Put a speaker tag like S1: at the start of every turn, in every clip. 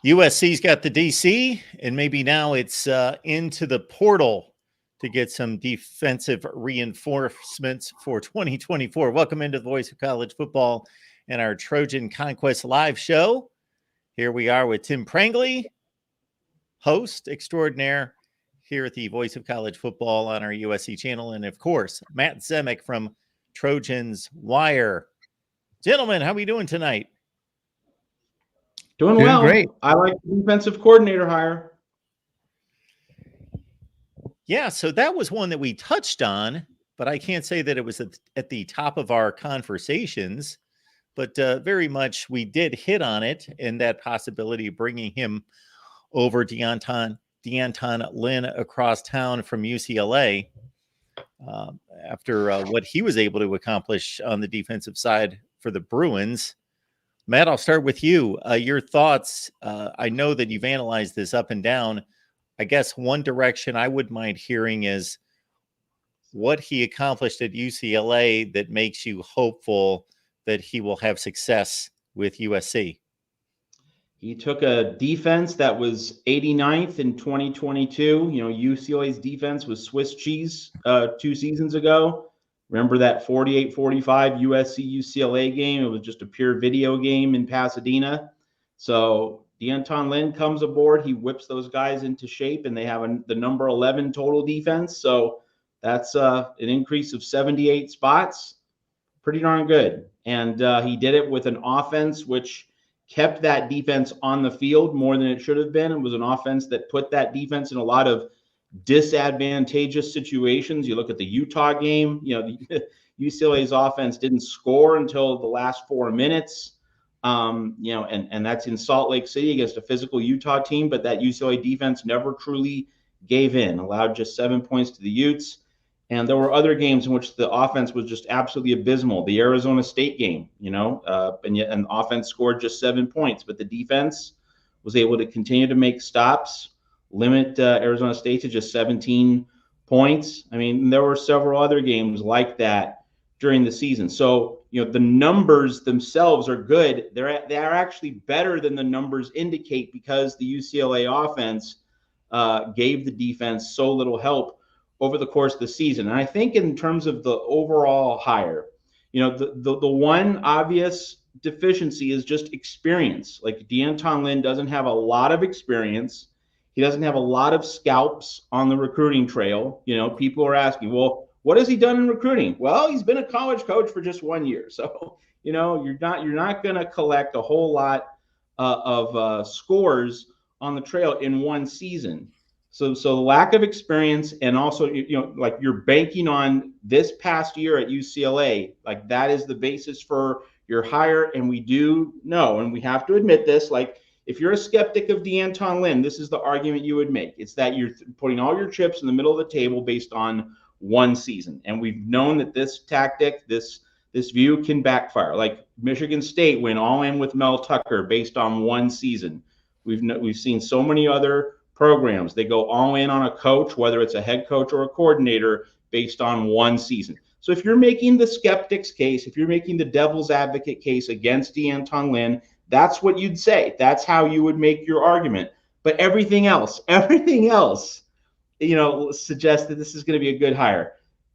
S1: USC's got the DC, and maybe now it's into the portal to get some defensive reinforcements for 2024. Welcome into the Voice of College Football and our Trojan Conquest live show. Here we are with Tim Prangley, host extraordinaire here at the Voice of College Football on our USC channel. And of course, Matt Zemek from Trojans Wire. Gentlemen, how are we doing tonight?
S2: Doing well. Great. I like the defensive coordinator hire.
S1: Yeah, so that was one that we touched on, but I can't say that it was at the top of our conversations. But very much we did hit on it, and that possibility of bringing him over D'Anton Lynn across town from UCLA after what he was able to accomplish on the defensive side for the Bruins. Matt, I'll start with you. Your thoughts. I know that you've analyzed this up and down. I guess one direction I wouldn't mind hearing is what he accomplished at UCLA that makes you hopeful that he will have success with USC.
S2: He took a defense that was 89th in 2022. You know, UCLA's defense was Swiss cheese 2 seasons ago. Remember that 48-45 USC-UCLA game? It was just a pure video game in Pasadena. So D'Anton Lynn comes aboard. He whips those guys into shape, and they have the number 11 total defense. So that's an increase of 78 spots. Pretty darn good. And he did it with an offense which kept that defense on the field more than it should have been. It was an offense that put that defense in a lot of disadvantageous situations. You look at the Utah game, you know, UCLA's offense didn't score until the last 4 minutes. You know, and that's in Salt Lake City against a physical Utah team, but that UCLA defense never truly gave in, allowed just 7 points to the Utes. And there were other games in which the offense was just absolutely abysmal. The Arizona State game, you know, and the offense scored just 7 points, but the defense was able to continue to make stops, limit Arizona State to just 17 points. I mean, there were several other games like that during the season. So, you know, the numbers themselves are good. They're actually better than the numbers indicate because the UCLA offense gave the defense so little help over the course of the season. And I think in terms of the overall hire, you know, the one obvious deficiency is just experience. Like D'Anton Lynn doesn't have a lot of experience. He doesn't have a lot of scalps on the recruiting trail. You know, people are asking, well, what has he done in recruiting? Well, he's been a college coach for just 1 year. So, you know, you're not going to collect a whole lot of scores on the trail in one season. So lack of experience, and also, you know, like you're banking on this past year at UCLA, like that is the basis for your hire. And we do know, and we have to admit this, like if you're a skeptic of D'Anton Lynn, this is the argument you would make. It's that you're putting all your chips in the middle of the table based on one season. And we've known that this tactic, this view can backfire. Like Michigan State went all in with Mel Tucker based on one season. We've seen so many other programs. They go all in on a coach, whether it's a head coach or a coordinator, based on one season. So if you're making the skeptics case, if you're making the devil's advocate case against D'Anton Lynn, that's what you'd say. That's how you would make your argument. But everything else, you know, suggests that this is going to be a good hire.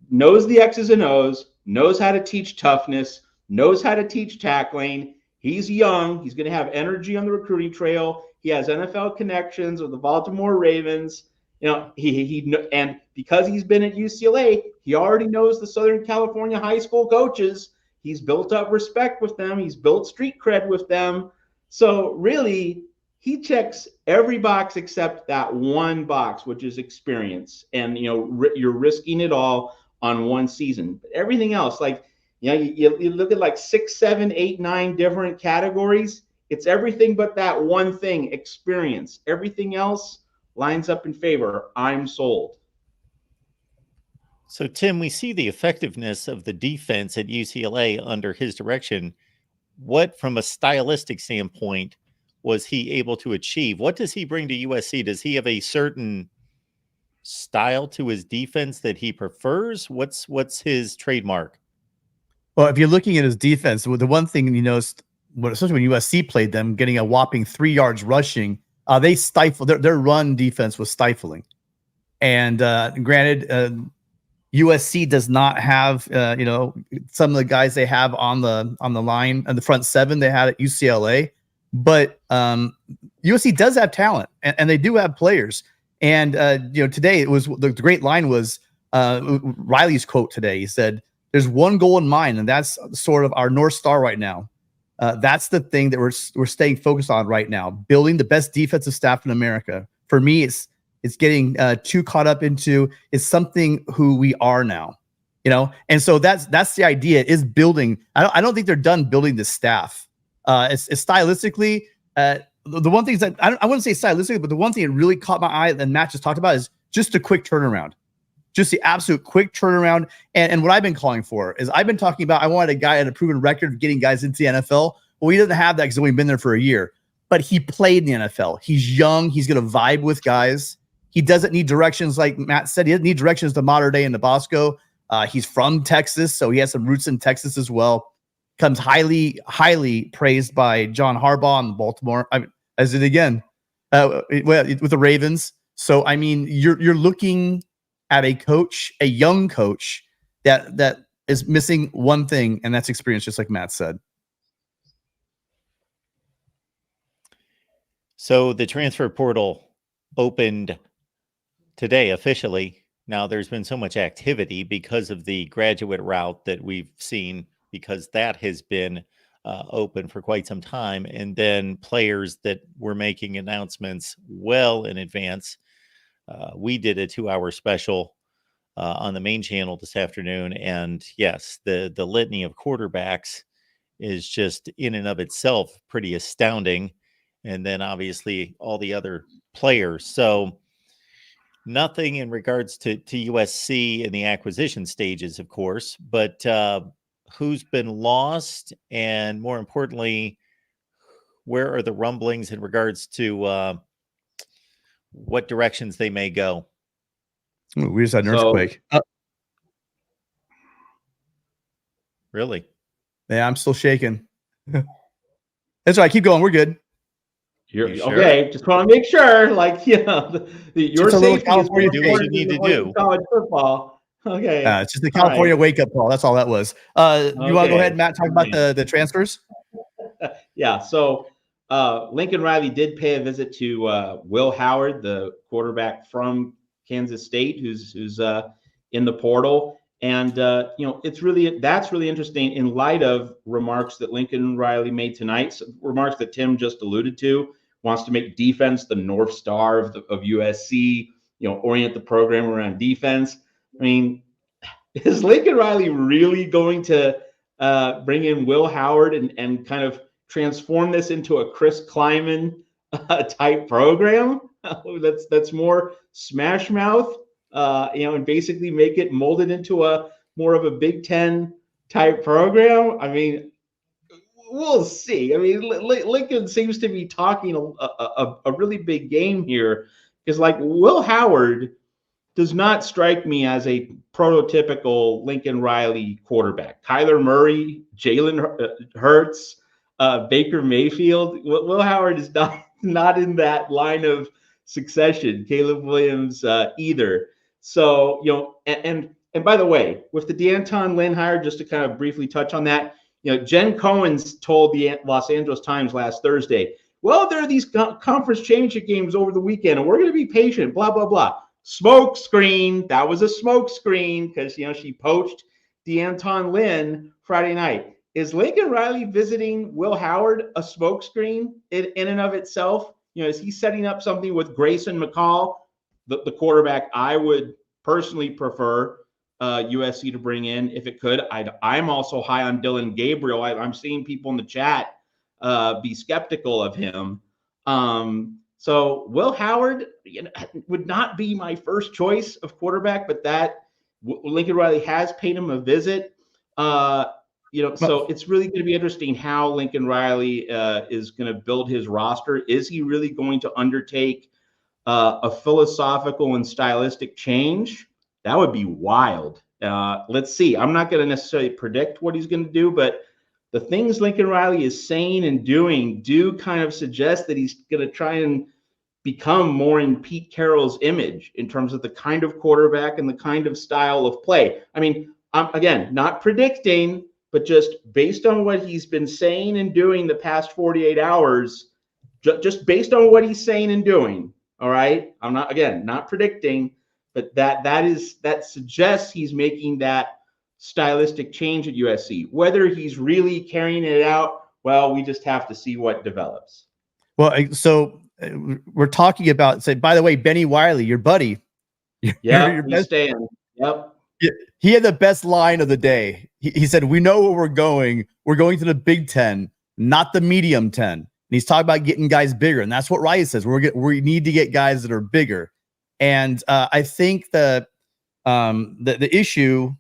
S2: Knows the X's and O's, knows how to teach toughness, knows how to teach tackling. He's young. He's going to have energy on the recruiting trail. He has NFL connections with the Baltimore Ravens. You know, and because he's been at UCLA, he already knows the Southern California high school coaches. He's built up respect with them. He's built street cred with them. So really, he checks every box except that one box, which is experience. And, you know, you're risking it all on one season. But everything else, like, you know, you look at like 6, 7, 8, 9 different categories. It's everything but that one thing, experience. Everything else lines up in favor. I'm sold.
S1: So, Tim, we see the effectiveness of the defense at UCLA under his direction. What, from a stylistic standpoint, was he able to achieve? What does he bring to USC? Does he have a certain style to his defense that he prefers? What's his trademark?
S3: Well, if you're looking at his defense, the one thing you noticed especially when USC played them, getting a whopping 3 yards rushing. They stifled their run defense was stifling. And granted, USC does not have some of the guys they have on the line and the front seven they had at UCLA, but USC does have talent and they do have players. And today it was the great line was Riley's quote today. He said, "There's one goal in mind, and that's sort of our North Star right now. That's the thing that we're staying focused on right now, building the best defensive staff in America. For me, it's getting too caught up into is something who we are now, And so that's the idea is building. I don't think they're done building the staff. It's stylistically, the one thing that I wouldn't say stylistically, but the one thing that really caught my eye and Matt just talked about is just a quick turnaround. Just the absolute quick turnaround. And what I've been calling for is I've been talking about I wanted a guy at a proven record of getting guys into the NFL. Well, he doesn't have that because he's only been there for a year. But he played in the NFL. He's young. He's going to vibe with guys. He doesn't need directions like Matt said. He doesn't need directions to modern day in Nebraska. He's from Texas, so he has some roots in Texas as well. Comes highly, highly praised by John Harbaugh in Baltimore. As it again with the Ravens. So I mean, you're looking at a coach, a young coach that is missing one thing, and that's experience, just like Matt said.
S1: So the transfer portal opened today officially. Now there's been so much activity because of the graduate route that we've seen, because that has been open for quite some time. And then players that were making announcements well in advance. We did a 2-hour special on the main channel this afternoon. And yes, the litany of quarterbacks is just in and of itself pretty astounding. And then obviously all the other players. So nothing in regards to USC in the acquisition stages, of course, but who's been lost, and more importantly, where are the rumblings in regards to what directions they may go?
S3: We just had an earthquake.
S1: Really?
S3: Yeah, I'm still shaking. That's right. Keep going. We're good.
S2: You're sure? Okay. Just want to make sure, your safety is
S1: what you need to do.
S2: College football. Okay.
S3: It's just the California wake-up call. That's all that was. You want to go ahead, Matt, talk about the transfers?
S2: Yeah. So Lincoln Riley did pay a visit to Will Howard, the quarterback from Kansas State, who's in the portal. And that's really interesting in light of remarks that Lincoln Riley made tonight, remarks that Tim just alluded to. Wants to make defense the North Star of USC, orient the program around defense. I mean, is Lincoln Riley really going to bring in Will Howard and kind of transform this into a Chris Kleiman type program that's more smash mouth, and basically make it molded into a more of a Big Ten type program? I mean, we'll see. I mean, Lincoln seems to be talking a really big game here, because Will Howard does not strike me as a prototypical Lincoln Riley quarterback. Kyler Murray, Jalen Hurts, Baker Mayfield. Will Howard is not in that line of succession. Caleb Williams either. So, and by the way, with the D'Anton Lynn hire, just to kind of briefly touch on that, Jen Cohen's told the Los Angeles Times last Thursday, well, there are these conference championship games over the weekend, and we're going to be patient, blah, blah, blah. Smoke screen. That was a smoke screen because, she poached D'Anton Lynn Friday night. Is Lincoln Riley visiting Will Howard a smoke screen in and of itself? Is he setting up something with Grayson McCall, the quarterback I would personally prefer USC to bring in if it could? I'm also high on Dylan Gabriel. I'm seeing people in the chat be skeptical of him. So Will Howard would not be my first choice of quarterback, but that Lincoln Riley has paid him a visit. So it's really going to be interesting how Lincoln Riley is going to build his roster. Is he really going to undertake a philosophical and stylistic change? That would be wild. Let's see. I'm not going to necessarily predict what he's going to do, but the things Lincoln Riley is saying and doing do kind of suggest that he's going to try and become more in Pete Carroll's image in terms of the kind of quarterback and the kind of style of play. I mean, I'm, again, not predicting, but just based on what he's been saying and doing the past 48 hours, just based on what he's saying and doing. All right. I'm not, again, not predicting, but that suggests he's making that stylistic change at USC. Whether he's really carrying it out, well, we just have to see what develops.
S3: Well, so we're talking about, say, by the way, Benny Wiley, your buddy.
S2: Yeah, he's staying. Yep.
S3: He had the best line of the day. He said, "We know where we're going. We're going to the Big Ten, not the medium 10." And he's talking about getting guys bigger. And that's what Riley says. We need to get guys that are bigger. And I think the issue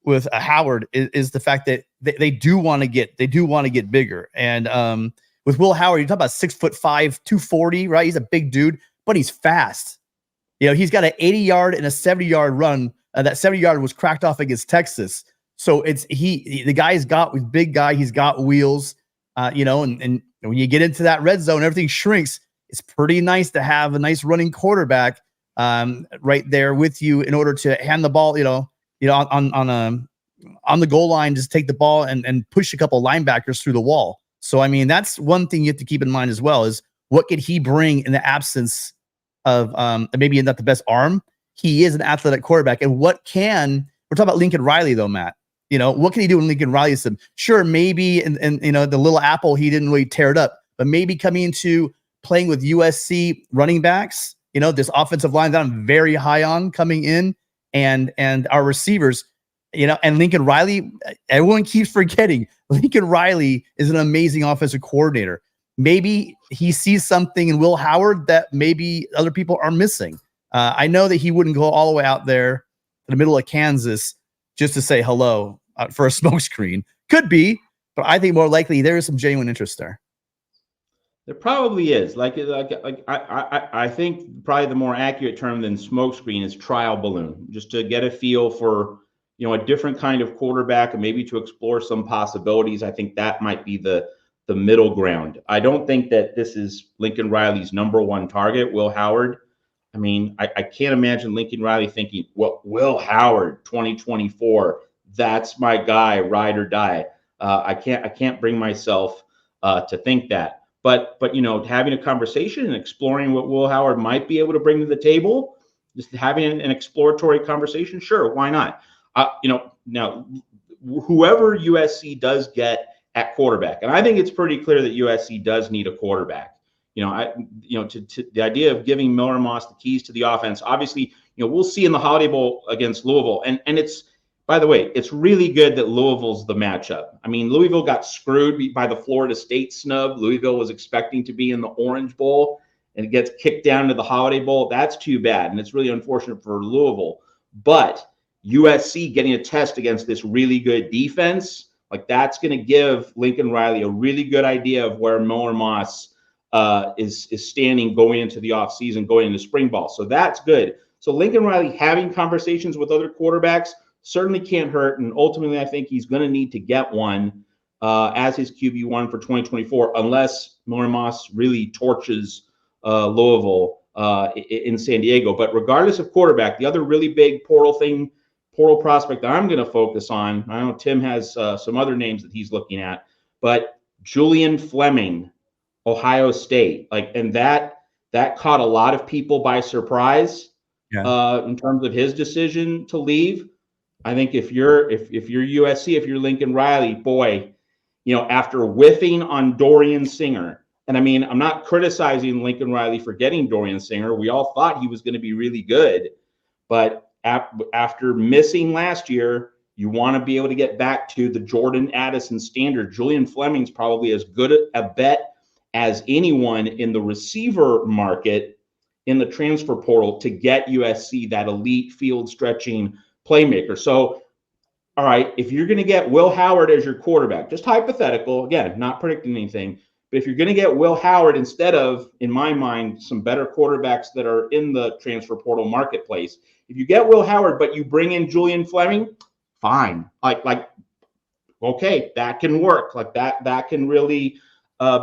S3: with Howard is the fact that they do want to get bigger. And with Will Howard, you talk about 6'5", 240, right? He's a big dude, but he's fast. You know, he's got an 80-yard and a 70-yard run. That 70-yard was cracked off against Texas. So the guy's got with big guy. He's got wheels. You know, and when you get into that red zone, everything shrinks. It's pretty nice to have a nice running quarterback right there with you in order to hand the ball. You know, on the goal line, just take the ball and push a couple linebackers through the wall. So I mean, that's one thing you have to keep in mind as well, is what could he bring in the absence of maybe not the best arm. He is an athletic quarterback, and we're talking about Lincoln Riley though, Matt. You know, what can he do when Lincoln Riley said, sure, maybe and you know, the little apple, he didn't really tear it up, but maybe coming into playing with USC running backs, you know, this offensive line that I'm very high on coming in, and our receivers, you know, and Lincoln Riley, everyone keeps forgetting Lincoln Riley is an amazing offensive coordinator. Maybe he sees something in Will Howard that maybe other people are missing. I know that he wouldn't go all the way out there in the middle of Kansas just to say hello for a smokescreen. Could be, but I think more likely there is some genuine interest there.
S2: There probably is. I think probably the more accurate term than smokescreen is trial balloon, just to get a feel for, you know, a different kind of quarterback and maybe to explore some possibilities. I think that might be the middle ground. I don't think that this is Lincoln Riley's number one target, Will Howard. I mean, I can't imagine Lincoln Riley thinking, well, Will Howard, 2024, that's my guy, ride or die. I can't bring myself to think that. But you know, having a conversation and exploring what Will Howard might be able to bring to the table, just having an exploratory conversation, sure, why not? You know, now whoever USC does get at quarterback, and I think it's pretty clear that USC does need a quarterback. You know, to the idea of giving Miller Moss the keys to the offense, obviously, you know, we'll see in the Holiday Bowl against Louisville. And it's, by the way, it's really good that Louisville's the matchup. I mean, Louisville got screwed by the Florida State snub. Louisville was expecting to be in the Orange Bowl, and it gets kicked down to the Holiday Bowl. That's too bad, and it's really unfortunate for Louisville. But USC getting a test against this really good defense, like, that's going to give Lincoln Riley a really good idea of where Miller Moss is standing going into the offseason, going into spring ball. So that's good. So Lincoln Riley having conversations with other quarterbacks certainly can't hurt. And ultimately, I think he's going to need to get one as his QB1 for 2024, unless Miller Moss really torches Louisville in San Diego. But regardless of quarterback, the other really big portal prospect that I'm going to focus on, I know Tim has some other names that he's looking at, but Julian Fleming, Ohio State, and that caught a lot of people by surprise. Yeah. In terms of his decision to leave. I think if you're USC, if you're Lincoln Riley, boy, you know, after whiffing on Dorian Singer, and I mean, I'm not criticizing Lincoln Riley for getting Dorian Singer. We all thought he was going to be really good, but after missing last year, you want to be able to get back to the Jordan Addison standard. Julian Fleming's probably as good a bet as anyone in the receiver market in the transfer portal to get USC that elite field stretching playmaker. So, all right, if you're going to get Will Howard as your quarterback, just hypothetical, again, not predicting anything, but if you're going to get Will Howard instead of, in my mind, some better quarterbacks that are in the transfer portal marketplace, if you get Will Howard, but you bring in Julian Fleming, fine. Like okay, that can work. Like that can really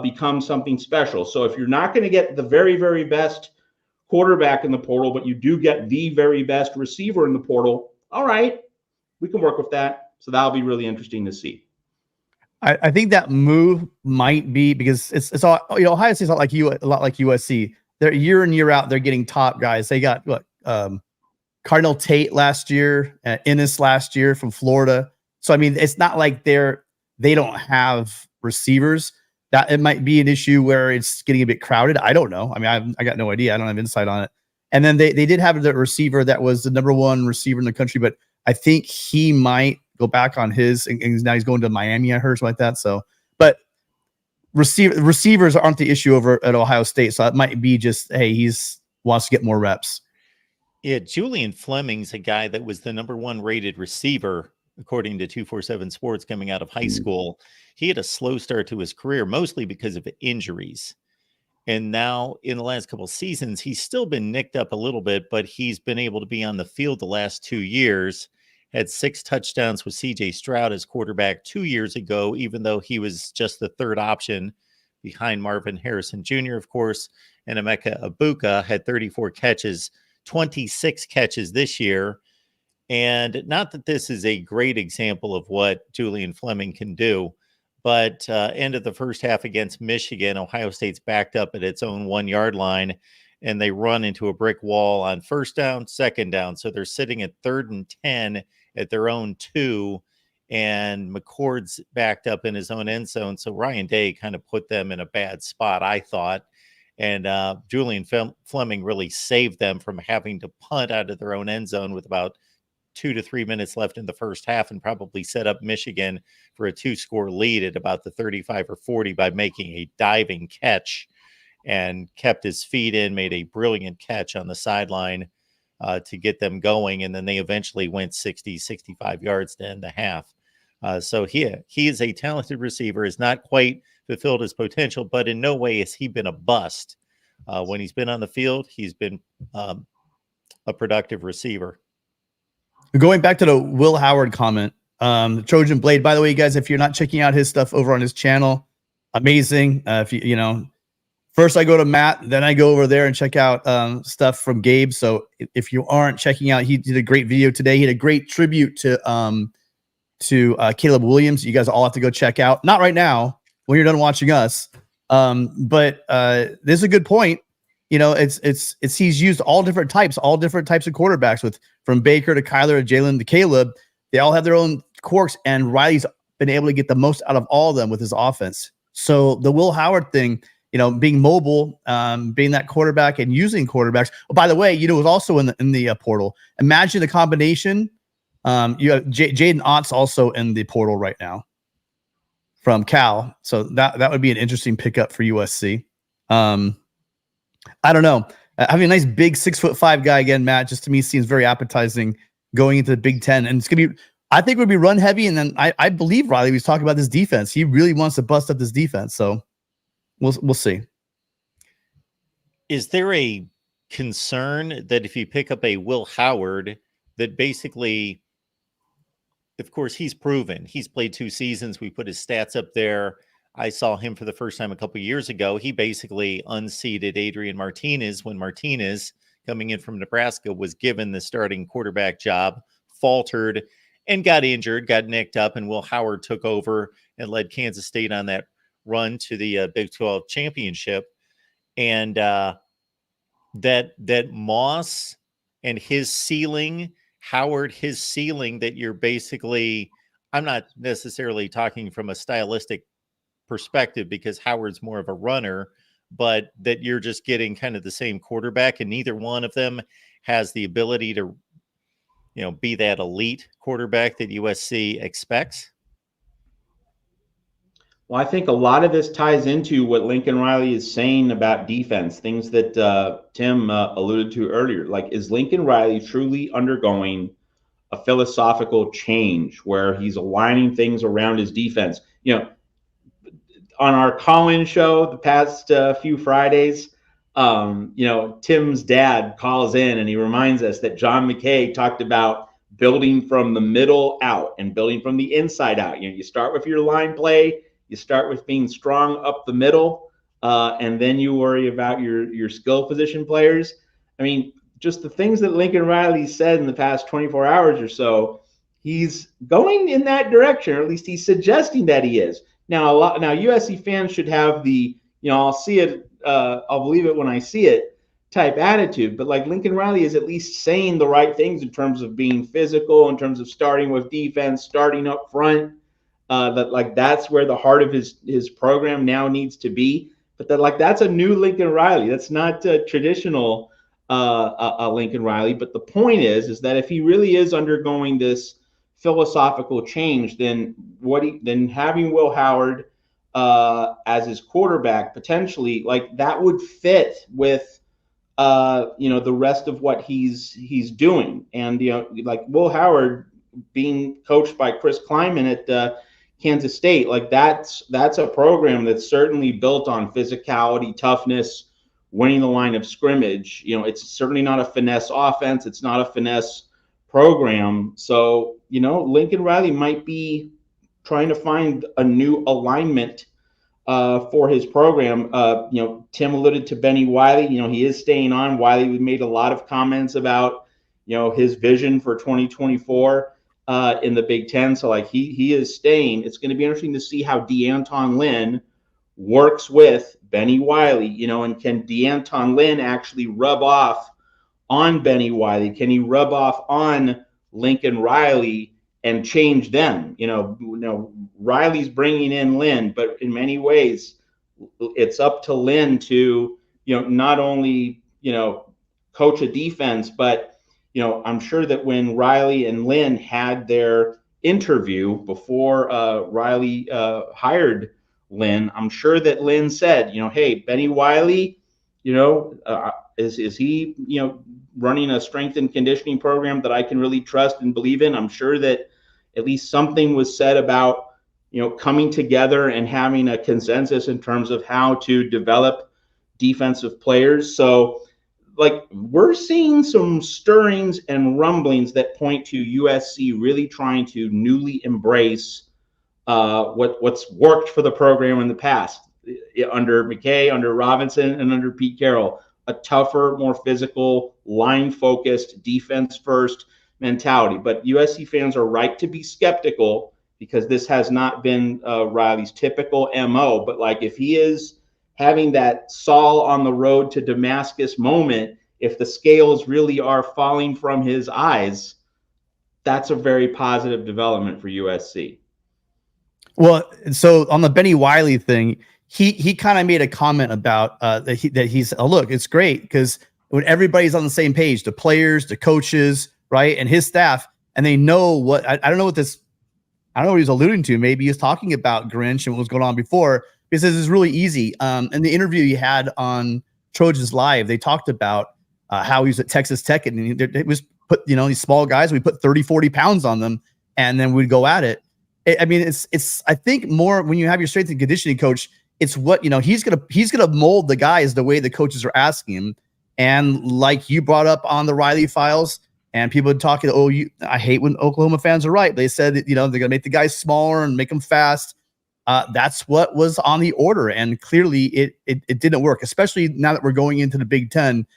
S2: become something special. So if you're not going to get the very, very best quarterback in the portal, but you do get the very best receiver in the portal, all right, we can work with that. So that'll be really interesting to see.
S3: I think that move might be because it's all, you know, Ohio State's a lot like USC. They're year in, year out, they're getting top guys. They got what Cardinal Tate last year, Ennis last year from Florida. So I mean, it's not like they don't have receivers. That it might be an issue where it's getting a bit crowded. I don't know. I mean, I got no idea. I don't have insight on it. And then they did have the receiver that was the #1 receiver in the country, but I think he might go back on his, and now he's going to Miami, I heard, something like that. So, but receivers aren't the issue over at Ohio State. So it might be just, hey, he's wants to get more reps.
S1: Yeah, Julian Fleming's a guy that was the #1 rated receiver, according to 247 Sports, coming out of high school. He had a slow start to his career, mostly because of injuries. And now in the last couple of seasons, he's still been nicked up a little bit, but he's been able to be on the field the last 2 years. Had 6 touchdowns with CJ Stroud as quarterback 2 years ago, even though he was just the third option behind Marvin Harrison Jr., of course. And Emeka Egbuka had 34 catches, 26 catches this year. And not that this is a great example of what Julian Fleming can do, but end of the first half against Michigan, Ohio State's backed up at its own 1 yard line, and they run into a brick wall on first down, second down. So they're sitting at 3rd and 10 at their own 2, and McCord's backed up in his own end zone. So Ryan Day kind of put them in a bad spot, I thought. And Julian Fleming really saved them from having to punt out of their own end zone with about 2 to 3 minutes left in the first half, and probably set up Michigan for a 2-score lead at about the 35 or 40 by making a diving catch, and kept his feet in, made a brilliant catch on the sideline to get them going. And then they eventually went 60, 65 yards to end the half. So he is a talented receiver, has not quite fulfilled his potential, but in no way has he been a bust. When he's been on the field, he's been a productive receiver.
S3: Going back to the Will Howard comment, the Trojan Blade, by the way, guys, if you're not checking out his stuff over on his channel, amazing. If you know, first I go to Matt, then I go over there and check out stuff from Gabe. So if you aren't checking out, he did a great video today. He had a great tribute to Caleb Williams. You guys all have to go check out. Not right now, when you're done watching us. But this is a good point. You know, it's he's used all different types of quarterbacks, from Baker to Kyler to Jalen to Caleb. They all have their own quirks, and Riley's been able to get the most out of all of them with his offense. So the Will Howard thing, you know, being mobile, being that quarterback and using quarterbacks. Oh, by the way, you know, it was also in the portal. Imagine the combination. You have Jaden Ott's also in the portal right now from Cal. So that would be an interesting pickup for USC. I don't know. Having a nice big 6'5" guy again, Matt, just to me seems very appetizing going into the Big Ten. And it's going to be, I think, would be run heavy. And then I believe Riley was talking about this defense. He really wants to bust up this defense. So we'll see.
S1: Is there a concern that if you pick up a Will Howard, that basically, of course, he's proven, he's played 2 seasons. We put his stats up there. I saw him for the first time a couple of years ago. He basically unseated Adrian Martinez when Martinez, coming in from Nebraska, was given the starting quarterback job, faltered and got injured, got nicked up, and Will Howard took over and led Kansas State on that run to the Big 12 championship. And that Moss and his ceiling, Howard, his ceiling, that you're basically, I'm not necessarily talking from a stylistic perspective because Howard's more of a runner, but that you're just getting kind of the same quarterback, and neither one of them has the ability to, you know, be that elite quarterback that USC expects.
S2: Well, I think a lot of this ties into what Lincoln Riley is saying about defense, things that Tim alluded to earlier. Like, is Lincoln Riley truly undergoing a philosophical change where he's aligning things around his defense? You know, on our call-in show the past few Fridays, you know, Tim's dad calls in and he reminds us that John McKay talked about building from the middle out and building from the inside out. You know, you start with your line play, you start with being strong up the middle, and then you worry about your skill position players. I mean, just the things that Lincoln Riley said in the past 24 hours or so, he's going in that direction, or at least he's suggesting that he is. Now, USC fans should have the, you know, I'll see it, I'll believe it when I see it type attitude. But like Lincoln Riley is at least saying the right things in terms of being physical, in terms of starting with defense, starting up front. That like that's where the heart of his program now needs to be. But that like that's a new Lincoln Riley. That's not traditional Lincoln Riley. But the point is that if he really is undergoing this philosophical change, then having Will Howard as his quarterback potentially, like that would fit with you know, the rest of what he's doing. And you know, like Will Howard being coached by Chris Kleiman at Kansas State, like that's a program that's certainly built on physicality, toughness, winning the line of scrimmage. You know, it's certainly not a finesse offense. It's not a finesse program. So, you know, Lincoln Riley might be trying to find a new alignment for his program. You know, Tim alluded to Benny Wiley. You know, he is staying on. Wiley made a lot of comments about, you know, his vision for 2024 in the Big Ten. So like he is staying. It's going to be interesting to see how D'Anton Lynn works with Benny Wiley, you know, and can D'Anton Lynn actually rub off on Benny Wiley? Can he rub off on Lincoln Riley and change them? You know, Riley's bringing in Lynn, but in many ways, it's up to Lynn to, you know, not only, you know, coach a defense, but, you know, I'm sure that when Riley and Lynn had their interview before Riley hired Lynn, I'm sure that Lynn said, you know, hey, Benny Wiley, you know, is he, you know, running a strength and conditioning program that I can really trust and believe in? I'm sure that at least something was said about, you know, coming together and having a consensus in terms of how to develop defensive players. So, like, we're seeing some stirrings and rumblings that point to USC really trying to newly embrace what's worked for the program in the past under McKay, under Robinson, and under Pete Carroll. A tougher, more physical, line-focused, defense-first mentality. But USC fans are right to be skeptical because this has not been Riley's typical MO. But like, if he is having that Saul on the road to Damascus moment, if the scales really are falling from his eyes, that's a very positive development for USC.
S3: Well, so on the Benny Wiley thing, he kind of made a comment about that he's look, it's great because when everybody's on the same page, the players, the coaches, right, and his staff, and they know what I don't know what he's alluding to. Maybe he was talking about Grinch and what was going on before, because it's really easy. In the interview you had on Trojans Live, they talked about how he was at Texas Tech, and it was put, you know, these small guys, we put 30, 40 pounds on them, and then we'd go at it. I mean, it's I think more when you have your strength and conditioning coach, it's what, you know, he's gonna mold the guys the way the coaches are asking him. And like you brought up on the Riley files, and people are talking, I hate when Oklahoma fans are right. They said that, you know, they're gonna make the guys smaller and make them fast. That's what was on the order, and clearly it didn't work, especially now that we're going into the Big Ten.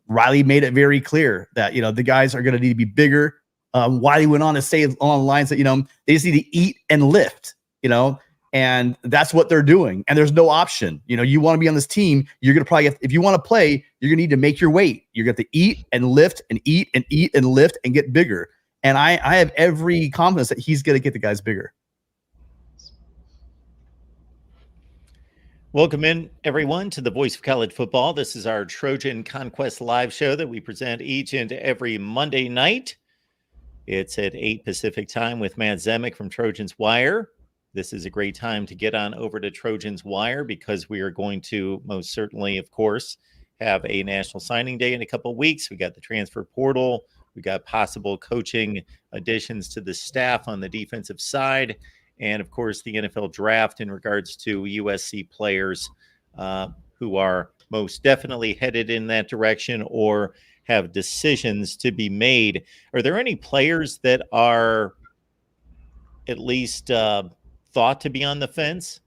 S3: Riley made it very clear that, you know, the guys are going to need to be bigger. Wiley went on to say along the lines that, you know, they just need to eat and lift, you know, and that's what they're doing. And there's no option. You know, you want to be on this team, you're going to probably if you want to play, you're going to need to make your weight. You're going to have to eat and lift and eat and eat and lift and get bigger. And I have every confidence that he's going to get the guys bigger.
S1: Welcome in, everyone, to the Voice of College Football. This is our Trojan Conquest live show that we present each and every Monday night. It's at 8 Pacific time with Matt Zemek from Trojans Wire. This is a great time to get on over to Trojans Wire because we are going to most certainly, of course, have a National Signing Day in a couple of weeks. We got the transfer portal. We got possible coaching additions to the staff on the defensive side. And, of course, the NFL draft in regards to USC players who are most definitely headed in that direction or have decisions to be made. Are there any players that are at least thought to be on the fence?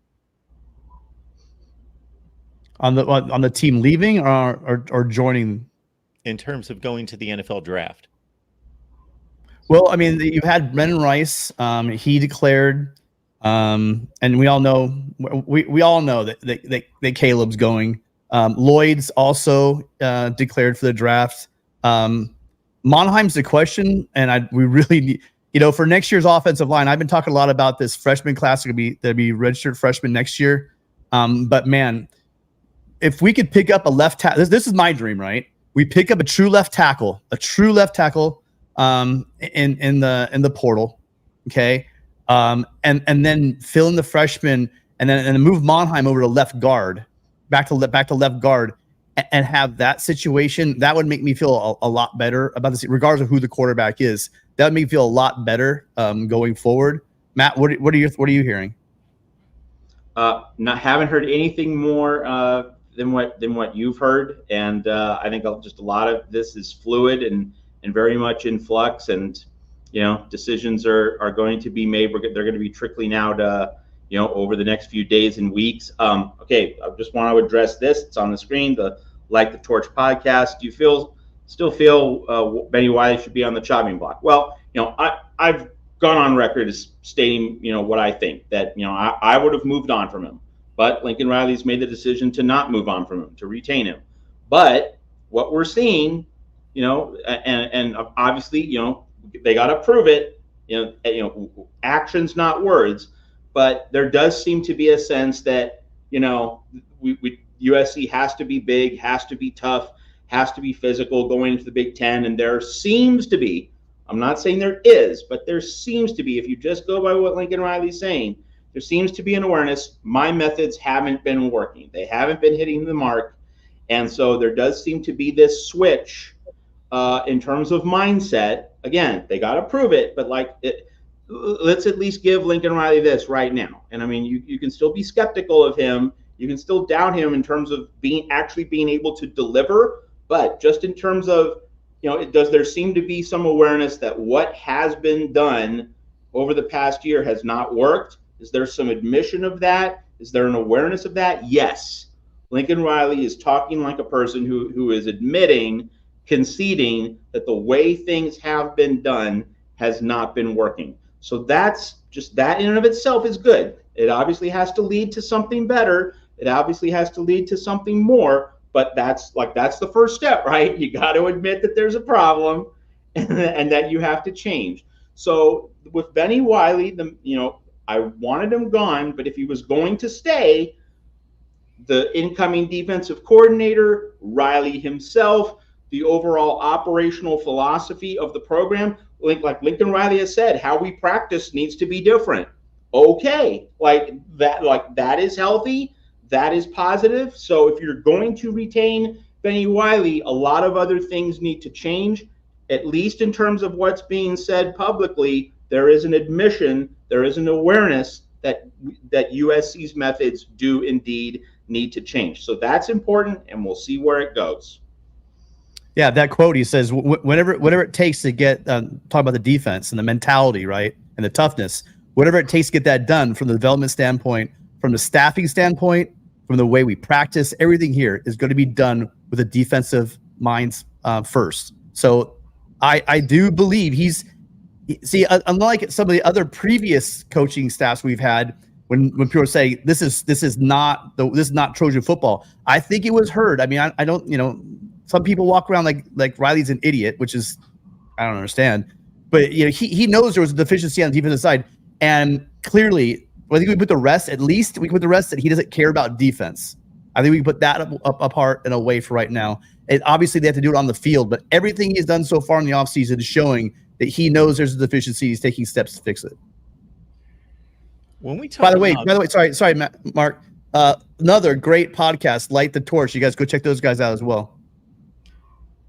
S3: On the team leaving or joining?
S1: In terms of going to the NFL draft?
S3: Well, I mean, you had Brennan Rice. He declared, and we all know that Caleb's going. Lloyd's also declared for the draft. Monheim's the question, and we really need, for next year's offensive line. I've been talking a lot about this freshman class. There'll be registered freshmen next year. But man, if we could pick up a left tackle, this is my dream, right? We pick up a true left tackle, in the portal, okay, and then fill in the freshman, and then move Monheim over to left guard, back to left guard, and have that situation. That would make me feel a lot better about this, regardless of who the quarterback is. That would make me feel a lot better going forward. Matt, what are you hearing?
S2: Haven't heard anything more than what you've heard, and I think just a lot of this is fluid and very much in flux, and decisions are going to be made. They're going to be trickling out over the next few days and weeks. Okay, I just want to address this. It's on the screen. The Like the Torch podcast. Do you still feel Benny Wiley should be on the chopping block? Well, I've gone on record as stating what I think, that I would have moved on from him. But Lincoln Riley's made the decision to not move on from him, to retain him. But what we're seeing, and obviously, they got to prove it, actions, not words. But there does seem to be a sense that, USC has to be big, has to be tough, has to be physical going into the Big Ten. And there seems to be, I'm not saying there is, but there seems to be, if you just go by what Lincoln Riley's saying, there seems to be an awareness. My methods haven't been working. They haven't been hitting the mark. And so there does seem to be this switch in terms of mindset. Again, they got to prove it, but let's at least give Lincoln Riley this right now. And I mean, you can still be skeptical of him. You can still doubt him in terms of being able to deliver. But just in terms of, there seem to be some awareness that what has been done over the past year has not worked? Is there some admission of that? Is there an awareness of that? Yes. Lincoln Riley is talking like a person who is conceding that the way things have been done has not been working. So that in and of itself is good. It obviously has to lead to something better. It obviously has to lead to something more, but that's the first step, right? You got to admit that there's a problem and that you have to change. So with Benny Wiley, I wanted him gone, but if he was going to stay, the incoming defensive coordinator, Riley himself, the overall operational philosophy of the program, like Lincoln Riley has said, how we practice needs to be different. Okay, that is healthy, that is positive. So if you're going to retain Benny Wiley, a lot of other things need to change, at least in terms of what's being said publicly. There is an admission, there is an awareness that USC's methods do indeed need to change. So that's important, and we'll see where it goes.
S3: Yeah, that quote, he says, whatever it takes to get, talk about the defense and the mentality, right, and the toughness, whatever it takes to get that done from the development standpoint, from the staffing standpoint, from the way we practice, everything here is going to be done with a defensive minds first. So I do believe unlike some of the other previous coaching staffs we've had, when people say this is not Trojan football, I think it was heard. I mean, I don't, some people walk around like Riley's an idiot, which is, I don't understand, but he knows there was a deficiency on the defensive side, and clearly, I think we put the rest. At least we put the rest that he doesn't care about defense. I think we can put that up apart and away for right now. And obviously, they have to do it on the field, but everything he's done so far in the offseason is showing that he knows there's a deficiency. He's taking steps to fix it.
S1: When we talk
S3: by the way, sorry, Mark. Another great podcast, Light the Torch. You guys go check those guys out as well.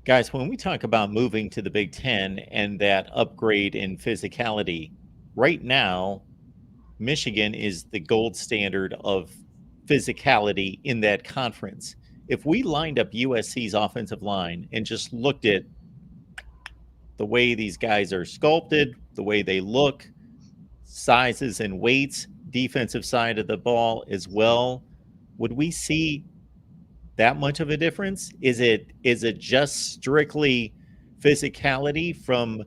S1: Guys, when we talk about moving to the Big Ten and that upgrade in physicality, right now, Michigan is the gold standard of physicality in that conference. if we lined up USC's offensive line and just looked at the way these guys are sculpted, the way they look, sizes and weights, defensive side of the ball as well, would we see that much of a difference? Is it just strictly physicality from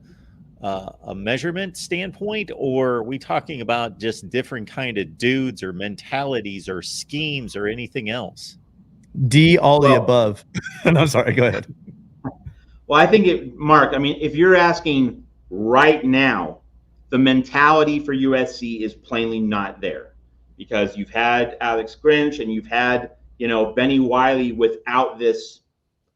S1: a measurement standpoint, or are we talking about just different kind of dudes or mentalities or schemes or anything else?
S3: D, all the above. No, sorry, go ahead.
S2: Well, I think Mark, I mean, if you're asking right now, the mentality for USC is plainly not there, because you've had Alex Grinch and you've had, Benny Wiley without this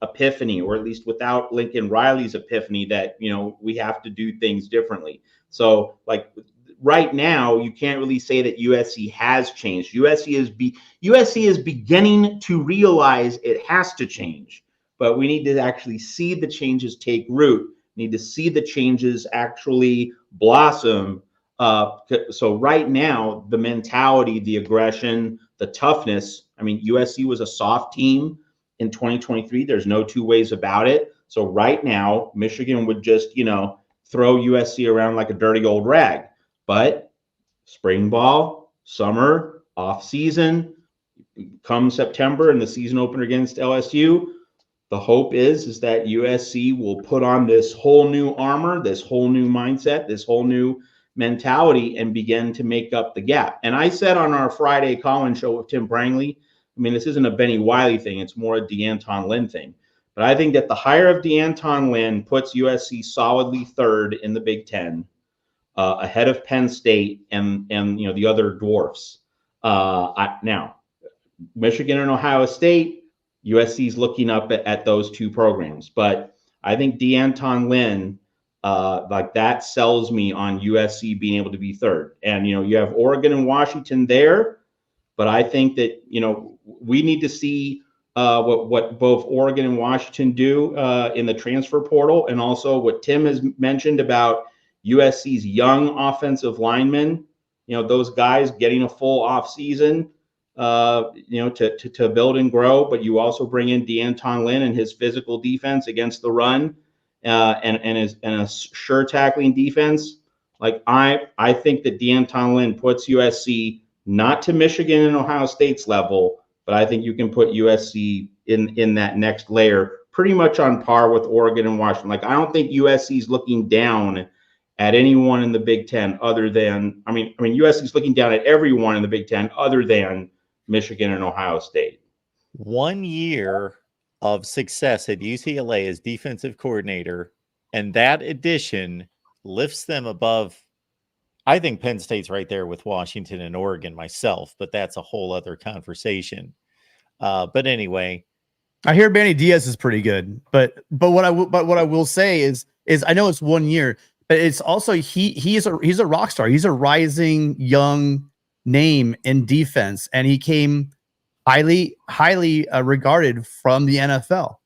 S2: epiphany, or at least without Lincoln Riley's epiphany that, we have to do things differently. So like right now, you can't really say that USC has changed. USC is beginning to realize it has to change, but we need to actually see the changes take root. We need to see the changes actually blossom. So right now, the mentality, the aggression, the toughness, I mean, USC was a soft team in 2023. There's no two ways about it. So right now, Michigan would just, throw USC around like a dirty old rag. But spring ball, summer, off season, come September and the season opener against LSU, the hope is that USC will put on this whole new armor, this whole new mindset, this whole new mentality, and begin to make up the gap. And I said on our Friday call-in show with Tim Brangley, I mean, this isn't a Benny Wiley thing. It's more a D'Anton Lynn thing. But I think that the hire of D'Anton Lynn puts USC solidly third in the Big Ten, ahead of Penn State and the other dwarfs. Now, Michigan and Ohio State, USC's looking up at those two programs. But I think D'Anton Lynn, like that sells me on USC being able to be third. And, you have Oregon and Washington there. But I think that, we need to see what both Oregon and Washington do in the transfer portal, and also what Tim has mentioned about USC's young offensive linemen, those guys getting a full off season, to build and grow. But you also bring in D'Anton Lynn and his physical defense against the run, and a sure tackling defense. Like I think that D'Anton Lynn puts USC not to Michigan and Ohio State's level, but I think you can put USC in that next layer, pretty much on par with Oregon and Washington. Like, I don't think USC is looking down at anyone in the Big Ten other than, I mean, USC is looking down at everyone in the Big Ten other than Michigan and Ohio State.
S1: 1 year of success at UCLA as defensive coordinator, and that addition lifts them above. I think Penn State's right there with Washington and Oregon myself, but that's a whole other conversation. But anyway,
S3: I hear Manny Diaz is pretty good, but what I will say is I know it's 1 year, but it's also he's a rock star. He's a rising young name in defense, and he came highly regarded from the NFL,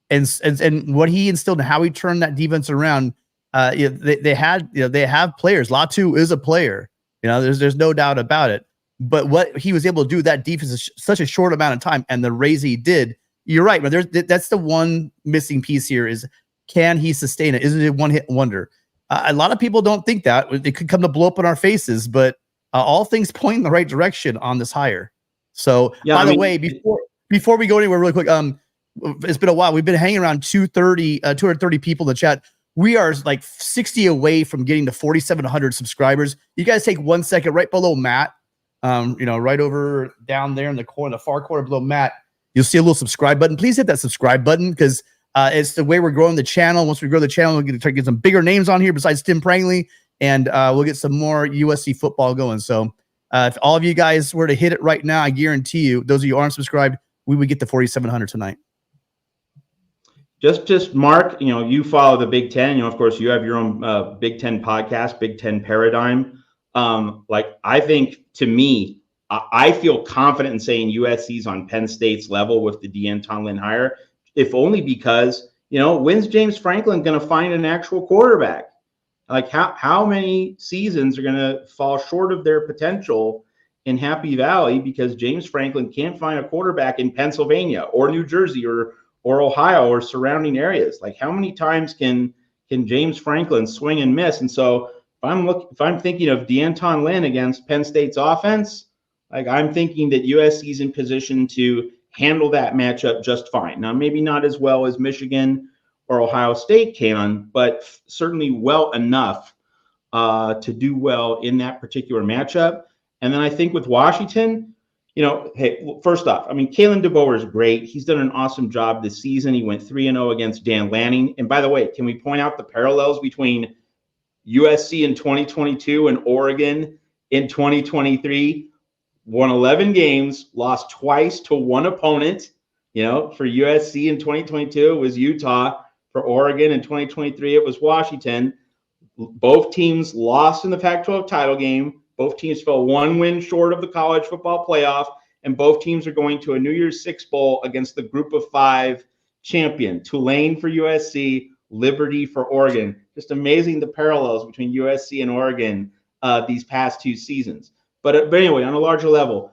S3: and what he instilled and how he turned that defense around. They have players. Latu is a player. There's no doubt about it. But what he was able to do, that defense is such a short amount of time, and the raise he did. You're right, but that's the one missing piece here is, can he sustain it? Isn't it one hit wonder? A lot of people don't think that. It could come to blow up in our faces, but all things point in the right direction on this hire. So, by the way, before we go anywhere, really quick, it's been a while. We've been hanging around 230 people in the chat. We are like 60 away from getting to 4,700 subscribers. You guys take 1 second right below Matt, right over down there in the corner, the far corner below Matt. You'll see a little subscribe button. Please hit that subscribe button, because it's the way we're growing the channel. Once we grow the channel, we'll get to get some bigger names on here besides Tim Prangley, and we'll get some more USC football going. So if all of you guys were to hit it right now, I guarantee you, those of you who aren't subscribed, we would get to 4,700 tonight.
S2: Just Mark, you follow the Big Ten. Of course, you have your own Big Ten podcast, Big Ten Paradigm. I think, to me, I feel confident in saying USC's on Penn State's level with the D'Anton Lynn hire, if only because, when's James Franklin going to find an actual quarterback? Like, how many seasons are going to fall short of their potential in Happy Valley because James Franklin can't find a quarterback in Pennsylvania or New Jersey or Ohio or surrounding areas. Like, how many times can James Franklin swing and miss? And so if I'm thinking of D'Anton Lynn against Penn State's offense, like, I'm thinking that USC is in position to handle that matchup just fine. Now, maybe not as well as Michigan or Ohio State can, but certainly well enough to do well in that particular matchup. And then I think with Washington, hey, first off, I mean, Kalen DeBoer is great. He's done an awesome job this season. He went 3-0 against Dan Lanning. And by the way, can we point out the parallels between USC in 2022 and Oregon in 2023? Won 11 games, lost twice to one opponent. For USC in 2022, it was Utah. For Oregon in 2023, it was Washington. Both teams lost in the Pac-12 title game. Both teams fell one win short of the college football playoff, and both teams are going to a New Year's Six bowl against the Group of Five champion. Tulane for USC, Liberty for Oregon. Just amazing the parallels between USC and Oregon these past two seasons. But anyway, on a larger level,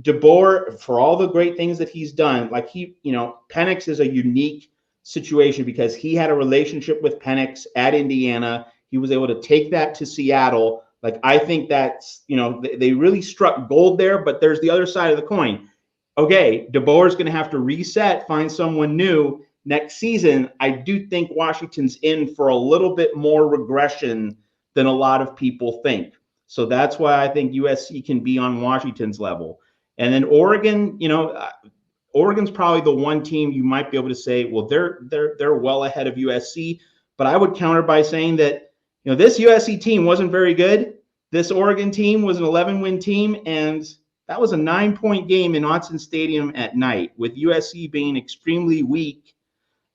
S2: DeBoer, for all the great things that he's done, like Penix is a unique situation because he had a relationship with Penix at Indiana. He was able to take that to Seattle. Like, I think that's, they really struck gold there, but there's the other side of the coin. Okay, DeBoer is going to have to reset, find someone new next season. I do think Washington's in for a little bit more regression than a lot of people think. So that's why I think USC can be on Washington's level. And then Oregon, Oregon's probably the one team you might be able to say, well, they're well ahead of USC. But I would counter by saying that, this USC team wasn't very good. This Oregon team was an 11-win team, and that was a 9-point game in Autzen Stadium at night, with USC being extremely weak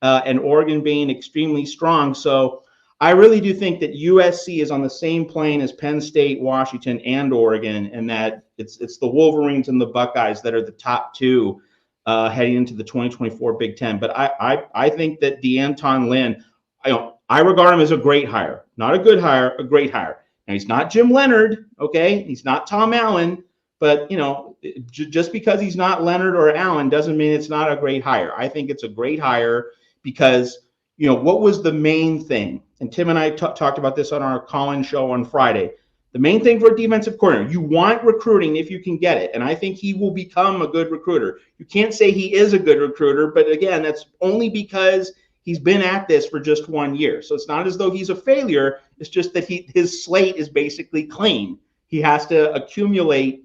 S2: and Oregon being extremely strong. So I really do think that USC is on the same plane as Penn State, Washington, and Oregon, and that it's the Wolverines and the Buckeyes that are the top two heading into the 2024 Big Ten. But I think that D'Anton Lynn, I regard him as a great hire, not a good hire, a great hire. Now, he's not Jim Leonard, okay? He's not Tom Allen, but just because he's not Leonard or Allen doesn't mean it's not a great hire. I think it's a great hire because what was the main thing? And Tim and I talked about this on our call-in show on Friday. The main thing for a defensive coordinator, you want recruiting if you can get it. And I think he will become a good recruiter. You can't say he is a good recruiter, but again, that's only because he's been at this for just 1 year. So it's not as though he's a failure. It's just that his slate is basically clean. He has to accumulate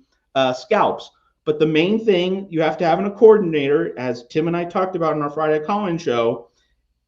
S2: scalps. But the main thing you have to have in a coordinator, as Tim and I talked about in our Friday call-in show,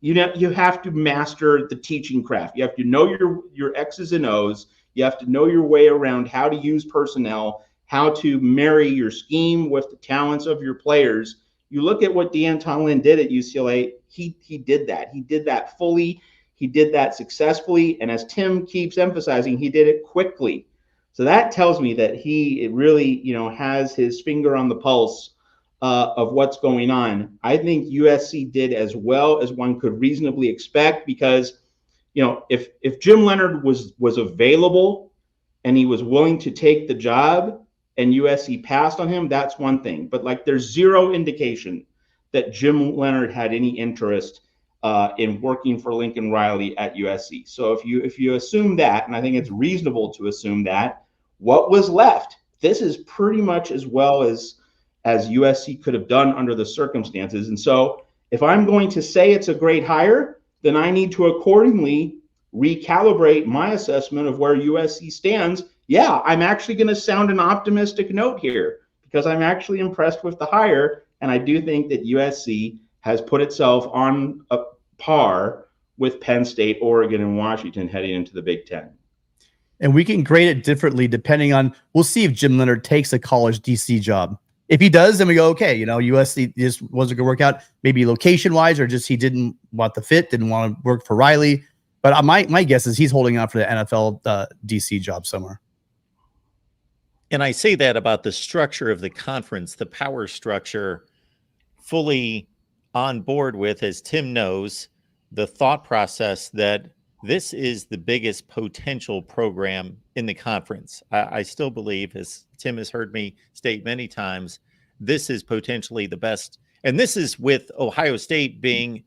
S2: you have to master the teaching craft. You have to know your X's and O's. You have to know your way around how to use personnel, how to marry your scheme with the talents of your players. You look at what D'Anton Lynn did at UCLA. He did that. He did that fully. He did that successfully. And as Tim keeps emphasizing, he did it quickly. So that tells me that he really, has his finger on the pulse of what's going on. I think USC did as well as one could reasonably expect because, if Jim Leonard was available and he was willing to take the job and USC passed on him, that's one thing. But there's zero indication that Jim Leonard had any interest in working for Lincoln Riley at USC. So if you assume that, and I think it's reasonable to assume that, what was left? This is pretty much as well as USC could have done under the circumstances. And so if I'm going to say it's a great hire, then I need to accordingly recalibrate my assessment of where USC stands. Yeah, I'm actually going to sound an optimistic note here because I'm actually impressed with the hire. And I do think that USC has put itself on a par with Penn State, Oregon, and Washington heading into the Big Ten.
S3: And we can grade it differently depending on, we'll see if Jim Leonard takes a college DC job. If he does, then we go, okay, USC just wasn't going to work out, maybe location-wise, or just he didn't want the fit, didn't want to work for Riley. But my guess is he's holding out for the NFL DC job somewhere.
S1: And I say that about the structure of the conference, the power structure, fully on board with, as Tim knows, the thought process that this is the biggest potential program in the conference. I still believe, as Tim has heard me state many times, this is potentially the best. And this is with Ohio State being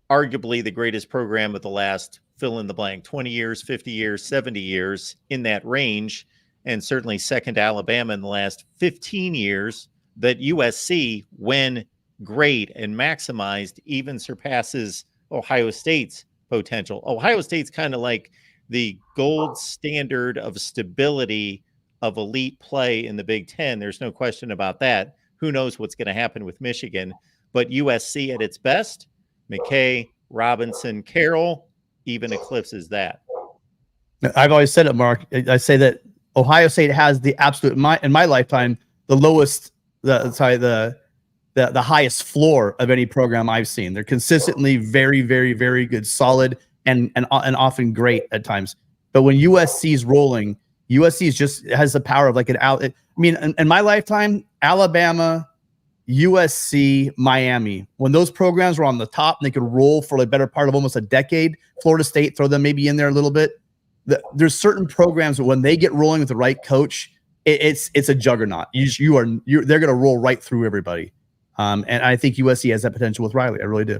S1: arguably the greatest program of the last fill in the blank 20 years, 50 years, 70 years, in that range, and certainly second to Alabama in the last 15 years. That USC, when great and maximized, even surpasses Ohio State's potential. Ohio State's kind of like the gold standard of stability of elite play in the Big Ten. There's no question about that. Who knows what's going to happen with Michigan? But USC at its best, McKay, Robinson, Carroll, even eclipses that.
S3: I've always said it, Mark. I say that Ohio State has the absolute, in my lifetime, the lowest, the highest floor of any program I've seen. They're consistently very, very, very good, solid, and often great at times. But when USC is rolling, USC just has the power of like an out. I mean, in my lifetime, Alabama, USC, Miami, when those programs were on the top and they could roll for the better part of almost a decade, Florida State, throw them maybe in there a little bit. There's certain programs that when they get rolling with the right coach, it's a juggernaut. They're going to roll right through everybody. And I think USC has that potential with Riley. I really do.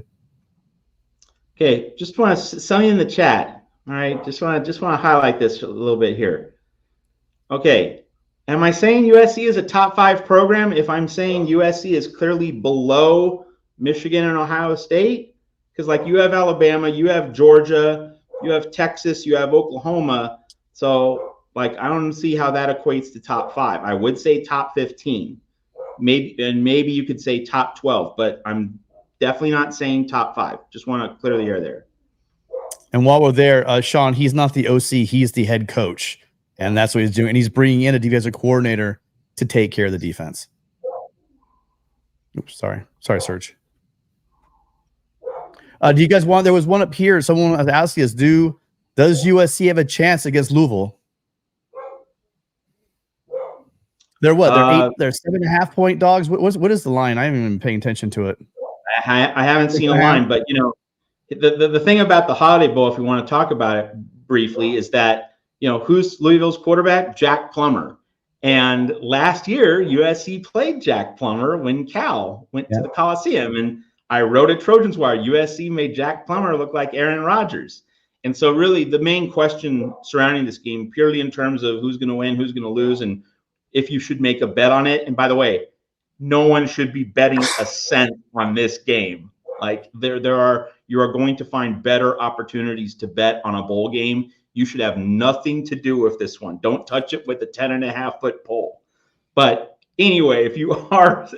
S2: Okay, just want to something in the chat. All right, just want to highlight this a little bit here. Okay, am I saying USC is a top 5 program if I'm saying USC is clearly below Michigan and Ohio State? Because like you have Alabama, you have Georgia, you have Texas, you have Oklahoma. So like I don't see how that equates to top 5. I would say top 15. Maybe you could say top 12, but I'm definitely not saying top 5. Just want to clear the air there.
S3: And while we're there, Sean, he's not the OC, he's the head coach. And that's what he's doing. And he's bringing in a defensive coordinator to take care of the defense. Oops, sorry, Serge. Do you guys want, there was one up here. Someone was asking us, does USC have a chance against Louisville? They're what? They're 7.5-point dogs. What is the line? I haven't even been paying attention to it.
S2: I haven't seen a line, but you know, the thing about the Holiday Bowl, if we want to talk about it briefly, is that, you know, who's Louisville's quarterback? Jack Plummer. And last year, USC played Jack Plummer when Cal went to the Coliseum. And I wrote at Trojans Wire, USC made Jack Plummer look like Aaron Rodgers. And so really the main question surrounding this game, purely in terms of who's going to win, who's going to lose, and if you should make a bet on it. And by the way, no one should be betting a cent on this game. Like you are going to find better opportunities to bet on a bowl game. You should have nothing to do with this one. Don't touch it with a 10.5-foot pole. But anyway, if you are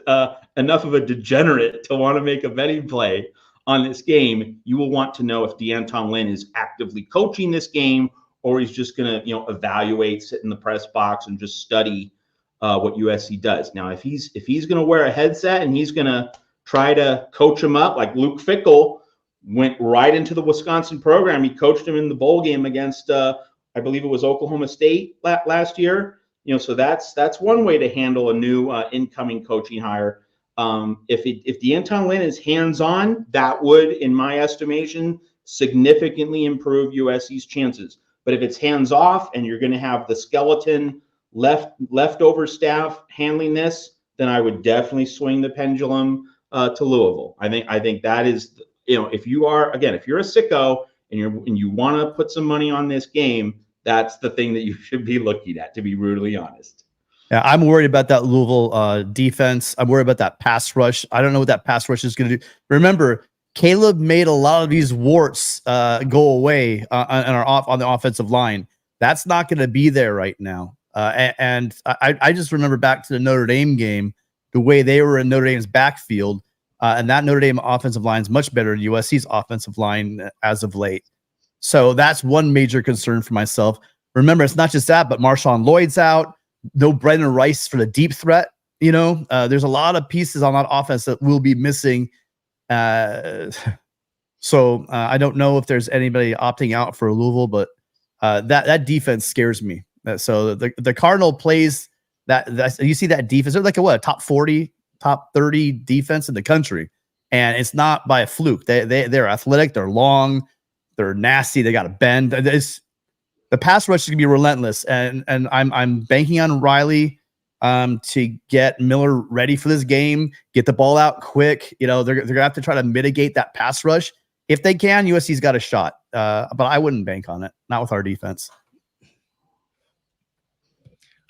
S2: enough of a degenerate to want to make a betting play on this game, you will want to know if D'Anton Lynn is actively coaching this game, or he's just going to, you know, evaluate, sit in the press box, and just study what USC does. Now, if he's going to wear a headset and he's going to try to coach him up, like Luke Fickell went right into the Wisconsin program. He coached him in the bowl game against, I believe it was Oklahoma State last year. You know, so that's one way to handle a new incoming coaching hire. If D'Anton Lynn is hands-on, that would, in my estimation, significantly improve USC's chances. But if it's hands-off and you're going to have the skeleton leftover staff handling this, then I would definitely swing the pendulum to Louisville. I think that is, you know, if you're a sicko and you want to put some money on this game, that's the thing that you should be looking at, to be brutally honest.
S3: Yeah, I'm worried about that Louisville defense. I'm worried about that pass rush. I don't know what that pass rush is going to do. Remember, Caleb made a lot of these warts go away on the offensive line. That's not going to be there right now. And I just remember back to the Notre Dame game, the way they were in Notre Dame's backfield, and that Notre Dame offensive line is much better than USC's offensive line as of late. So that's one major concern for myself. Remember, it's not just that, but Marshawn Lloyd's out. No Brendan Rice for the deep threat. You know, there's a lot of pieces on that offense that will be missing. So I don't know if there's anybody opting out for Louisville, but that defense scares me. So the Cardinal plays that you see that defense. They're like a top 40, top 30 defense in the country, and it's not by a fluke. They're athletic. They're long. They're nasty. They got to bend. The pass rush is gonna be relentless, and I'm banking on Riley to get Miller ready for this game, get the ball out quick. They're gonna have to try to mitigate that pass rush. If they can, USC's got a shot, but I wouldn't bank on it. Not with our defense.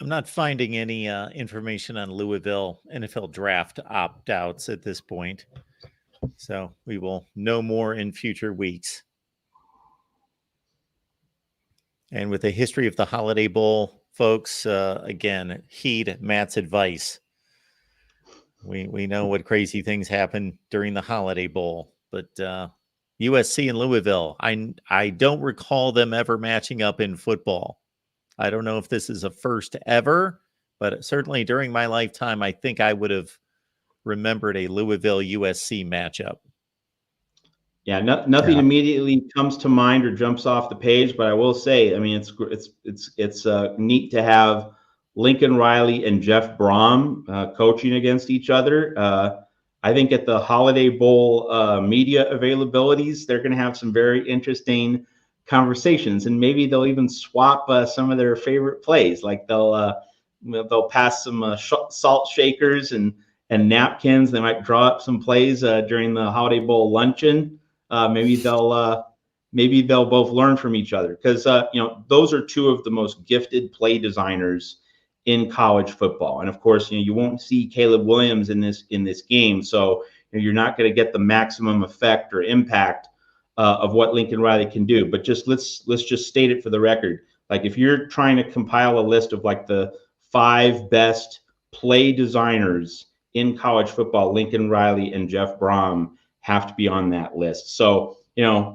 S1: I'm not finding any information on Louisville NFL draft opt-outs at this point, so we will know more in future weeks. And with the history of the Holiday Bowl, folks, again, heed Matt's advice. We know what crazy things happen during the Holiday Bowl, but USC and Louisville, I don't recall them ever matching up in football. I don't know if this is a first ever, but certainly during my lifetime, I think I would have remembered a Louisville USC matchup.
S2: Yeah, nothing immediately comes to mind or jumps off the page, but I will say, I mean, it's neat to have Lincoln Riley and Jeff Brom coaching against each other. I think at the Holiday Bowl media availabilities, they're going to have some very interesting conversations, and maybe they'll even swap some of their favorite plays. Like they'll pass some salt shakers and napkins. They might draw up some plays during the Holiday Bowl luncheon. Maybe they'll both learn from each other, because those are two of the most gifted play designers in college football. And of course, you won't see Caleb Williams in this game, so you're not going to get the maximum effect or impact of what Lincoln Riley can do. But let's just state it for the record. Like, if you're trying to compile a list of like the 5 best play designers in college football, Lincoln Riley and Jeff Brom have to be on that list. So,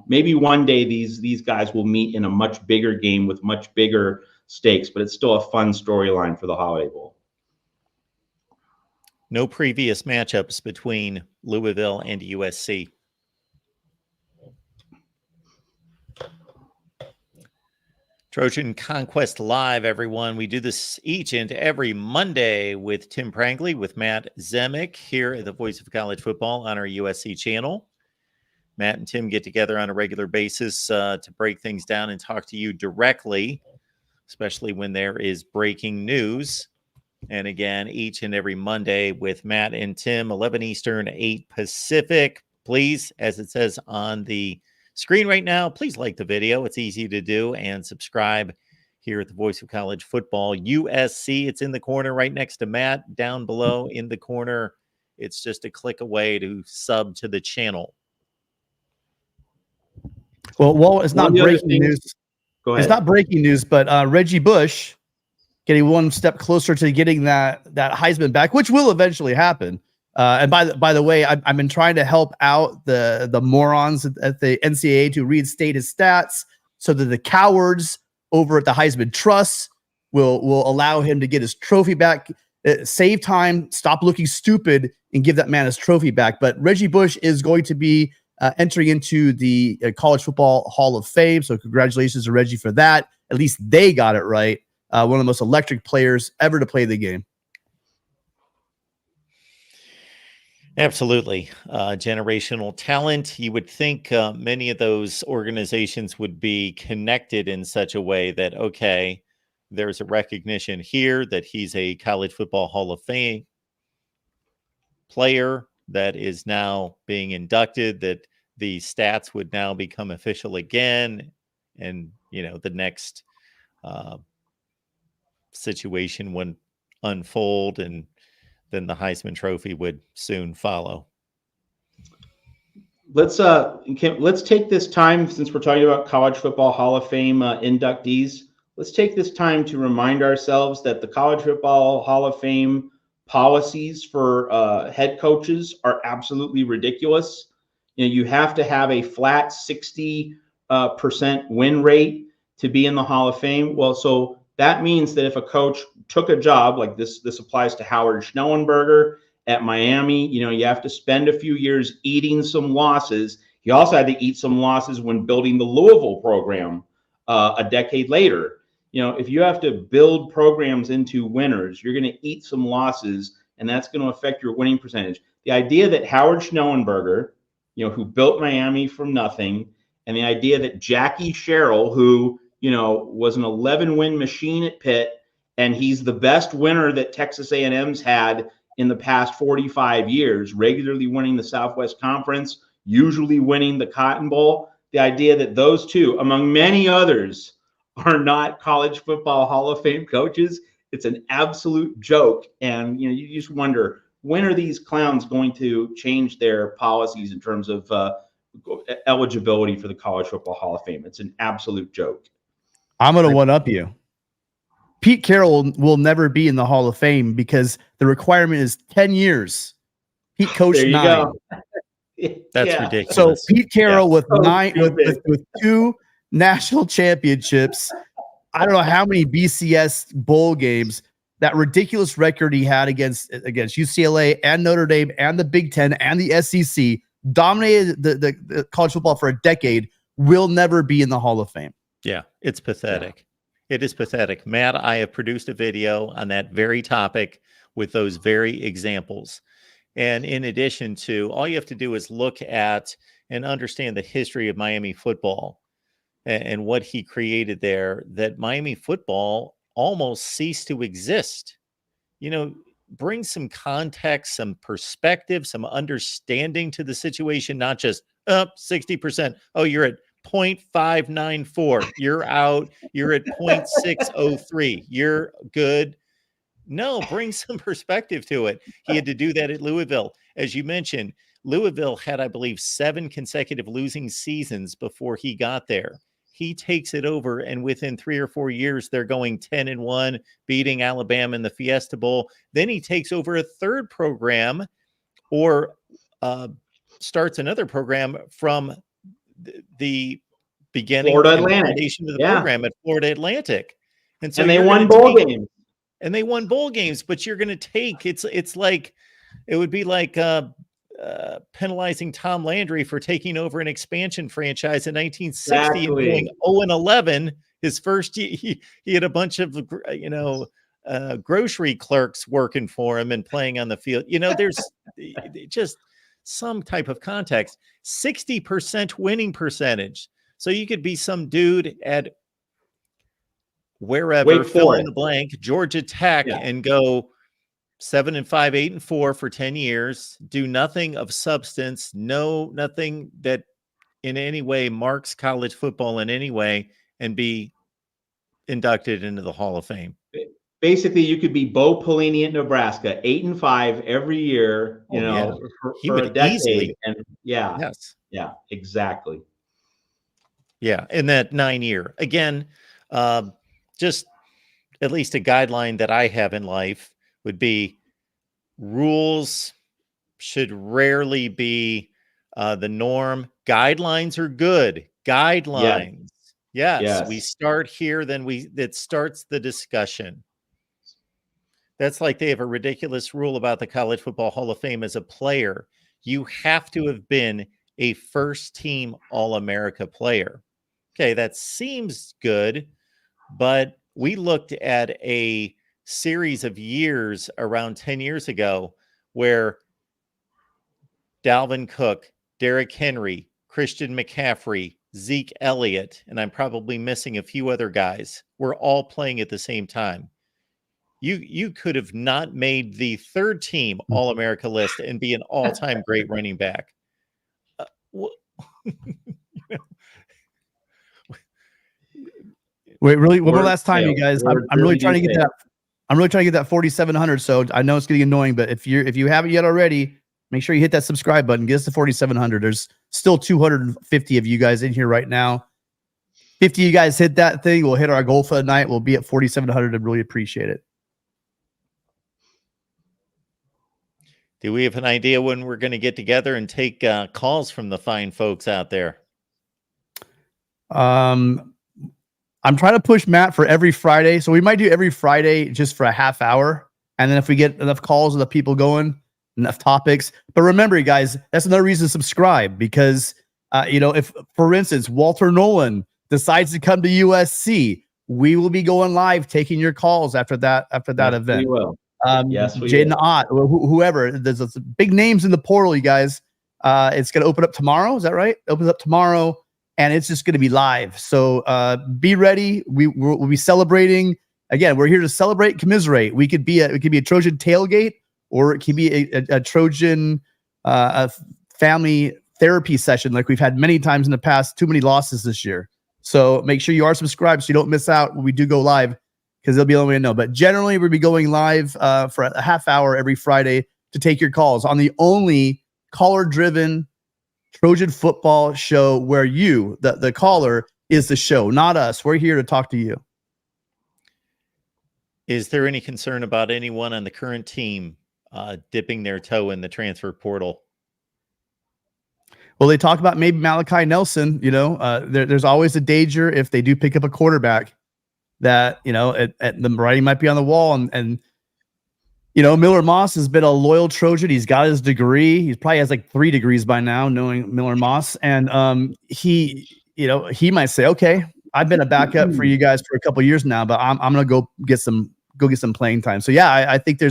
S2: maybe one day these guys will meet in a much bigger game with much bigger stakes, but it's still a fun storyline for the Holiday Bowl.
S1: No previous matchups between Louisville and USC. Trojan Conquest Live, everyone. We do this each and every Monday with Tim Prangley, with Matt Zemek here at the Voice of College Football on our USC channel. Matt and Tim get together on a regular basis to break things down and talk to you directly, especially when there is breaking news. And again, each and every Monday with Matt and Tim, 11 Eastern, 8 Pacific. Please, as it says on the screen right now, please like the video. It's easy to do, and subscribe here at the Voice of College Football USC. It's in the corner right next to Matt. Down below in the corner, it's just a click away to sub to the channel.
S3: Well, it's not breaking news.
S2: Go ahead.
S3: It's not breaking news, but Reggie Bush getting one step closer to getting that Heisman back, which will eventually happen. And by the way, I've been trying to help out the morons at the NCAA to reinstate his stats so that the cowards over at the Heisman Trust will allow him to get his trophy back, save time, stop looking stupid, and give that man his trophy back. But Reggie Bush is going to be entering into the College Football Hall of Fame. So congratulations to Reggie for that. At least they got it right. One of the most electric players ever to play the game.
S1: Absolutely. Generational talent. You would think many of those organizations would be connected in such a way that, okay, there's a recognition here that he's a College Football Hall of Fame player that is now being inducted, that the stats would now become official again. And, the next situation would unfold, and then the Heisman Trophy would soon follow.
S2: Let's take this time, since we're talking about College Football Hall of Fame inductees, let's take this time to remind ourselves that the College Football Hall of Fame policies for head coaches are absolutely ridiculous. You have to have a flat 60% win rate to be in the Hall of Fame. Well, so that means that if a coach took a job, like this applies to Howard Schnellenberger at Miami, you have to spend a few years eating some losses. He also had to eat some losses when building the Louisville program a decade later. If you have to build programs into winners, you're going to eat some losses, and that's going to affect your winning percentage. The idea that Howard Schnellenberger, who built Miami from nothing, And the idea that Jackie Sherrill, who, was an 11-win machine at Pitt, and he's the best winner that Texas A&M's had in the past 45 years, regularly winning the Southwest Conference, usually winning the Cotton Bowl. The idea that those two, among many others, are not college football Hall of Fame coaches, it's an absolute joke. And, you just wonder, when are these clowns going to change their policies in terms of eligibility for the College Football Hall of Fame? It's an absolute joke.
S3: I'm going to one up you. Pete Carroll will never be in the Hall of Fame because the requirement is 10 years. Pete coached 9.
S1: That's ridiculous.
S3: So Pete Carroll with 9 with 2 national championships, I don't know how many BCS bowl games, that ridiculous record he had against UCLA and Notre Dame and the Big Ten and the SEC, dominated the college football for a decade, will never be in the Hall of Fame.
S1: Yeah, it's pathetic. Yeah. It is pathetic. Matt, I have produced a video on that very topic with those very examples. And in addition to, all you have to do is look at and understand the history of Miami football and what he created there, that Miami football almost ceased to exist. Bring some context, some perspective, some understanding to the situation, not just 60%. Oh, you're at 0.594. You're out. You're at 0.603. You're good. No, bring some perspective to it. He had to do that at Louisville. As you mentioned, Louisville had, I believe, 7 consecutive losing seasons before he got there. He takes it over, and within 3 or 4 years, they're going 10-1, beating Alabama in the Fiesta Bowl. Then he takes over a third program, or starts another program from the beginning,
S2: Florida Atlantic,
S1: foundation of the program at Florida Atlantic, and so
S2: they won bowl games.
S1: And they won bowl games. But you're going to take it's like it would be like penalizing Tom Landry for taking over an expansion franchise in 1960 and going 0-11 his first year. He had a bunch of grocery clerks working for him and playing on the field. There's just some type of context. 60% winning percentage. So you could be some dude at wherever, fill in the blank, Georgia Tech, and go 7-5, 8-4 for 10 years, do nothing of substance, nothing that in any way marks college football in any way, and be inducted into the Hall of Fame.
S2: Basically, you could be Bo Pelini at Nebraska, 8-5 every year, for a decade. Easily. And exactly.
S1: Yeah, in that 9-year. Again, just at least a guideline that I have in life would be rules should rarely be the norm. Guidelines are good. Guidelines. Yes. We start here, then that starts the discussion. That's like they have a ridiculous rule about the College Football Hall of Fame as a player. You have to have been a first-team All-America player. Okay, that seems good, but we looked at a series of years around 10 years ago where Dalvin Cook, Derrick Henry, Christian McCaffrey, Zeke Elliott, and I'm probably missing a few other guys, were all playing at the same time. You could have not made the third team All-America list and be an all-time great running back.
S3: Wait, really? One more last time, you guys. I'm really trying to get that. I'm really trying to get that 4,700. So I know it's getting annoying, but if you haven't yet already, make sure you hit that subscribe button. Get us to 4,700. There's still 250 of you guys in here right now. 50 of you guys hit that thing. We'll hit our goal for the night. We'll be at 4,700. I really appreciate it.
S1: Do we have an idea when we're going to get together and take calls from the fine folks out there?
S3: I'm trying to push Matt for every Friday. So we might do every Friday just for a half hour. And then if we get enough calls and the people going, enough topics. But remember, you guys, that's another reason to subscribe, because, if, for instance, Walter Nolan decides to come to USC, we will be going live taking your calls after that event.
S2: We will. Yes, we
S3: Jaden
S2: will.
S3: Ott, whoever. There's big names in the portal, you guys. It's going to open up tomorrow. Is that right? It opens up tomorrow. and it's just going to be live. So be ready. We'll be celebrating. Again, we're here to celebrate, commiserate. It could be a Trojan tailgate, or it could be a Trojan a family therapy session like we've had many times in the past. Too many losses this year. So make sure you are subscribed so you don't miss out when we do go live, because they'll be the only way to know. But generally, we'll be going live for a half hour every Friday to take your calls on the only caller-driven Trojan football show where you, the caller, is the show, not us. We're here to talk to you.
S1: Is there any concern about anyone on the current team dipping their toe in the transfer portal?
S3: Well, they talk about maybe Malachi Nelson. There's always a danger if they do pick up a quarterback that, at the writing might be on the wall. And Miller Moss has been a loyal Trojan. He's got his degree. He probably has like 3 degrees by now, knowing Miller Moss. And he might say, okay, I've been a backup for you guys for a couple of years now, but I'm going to go get some playing time. So yeah, I think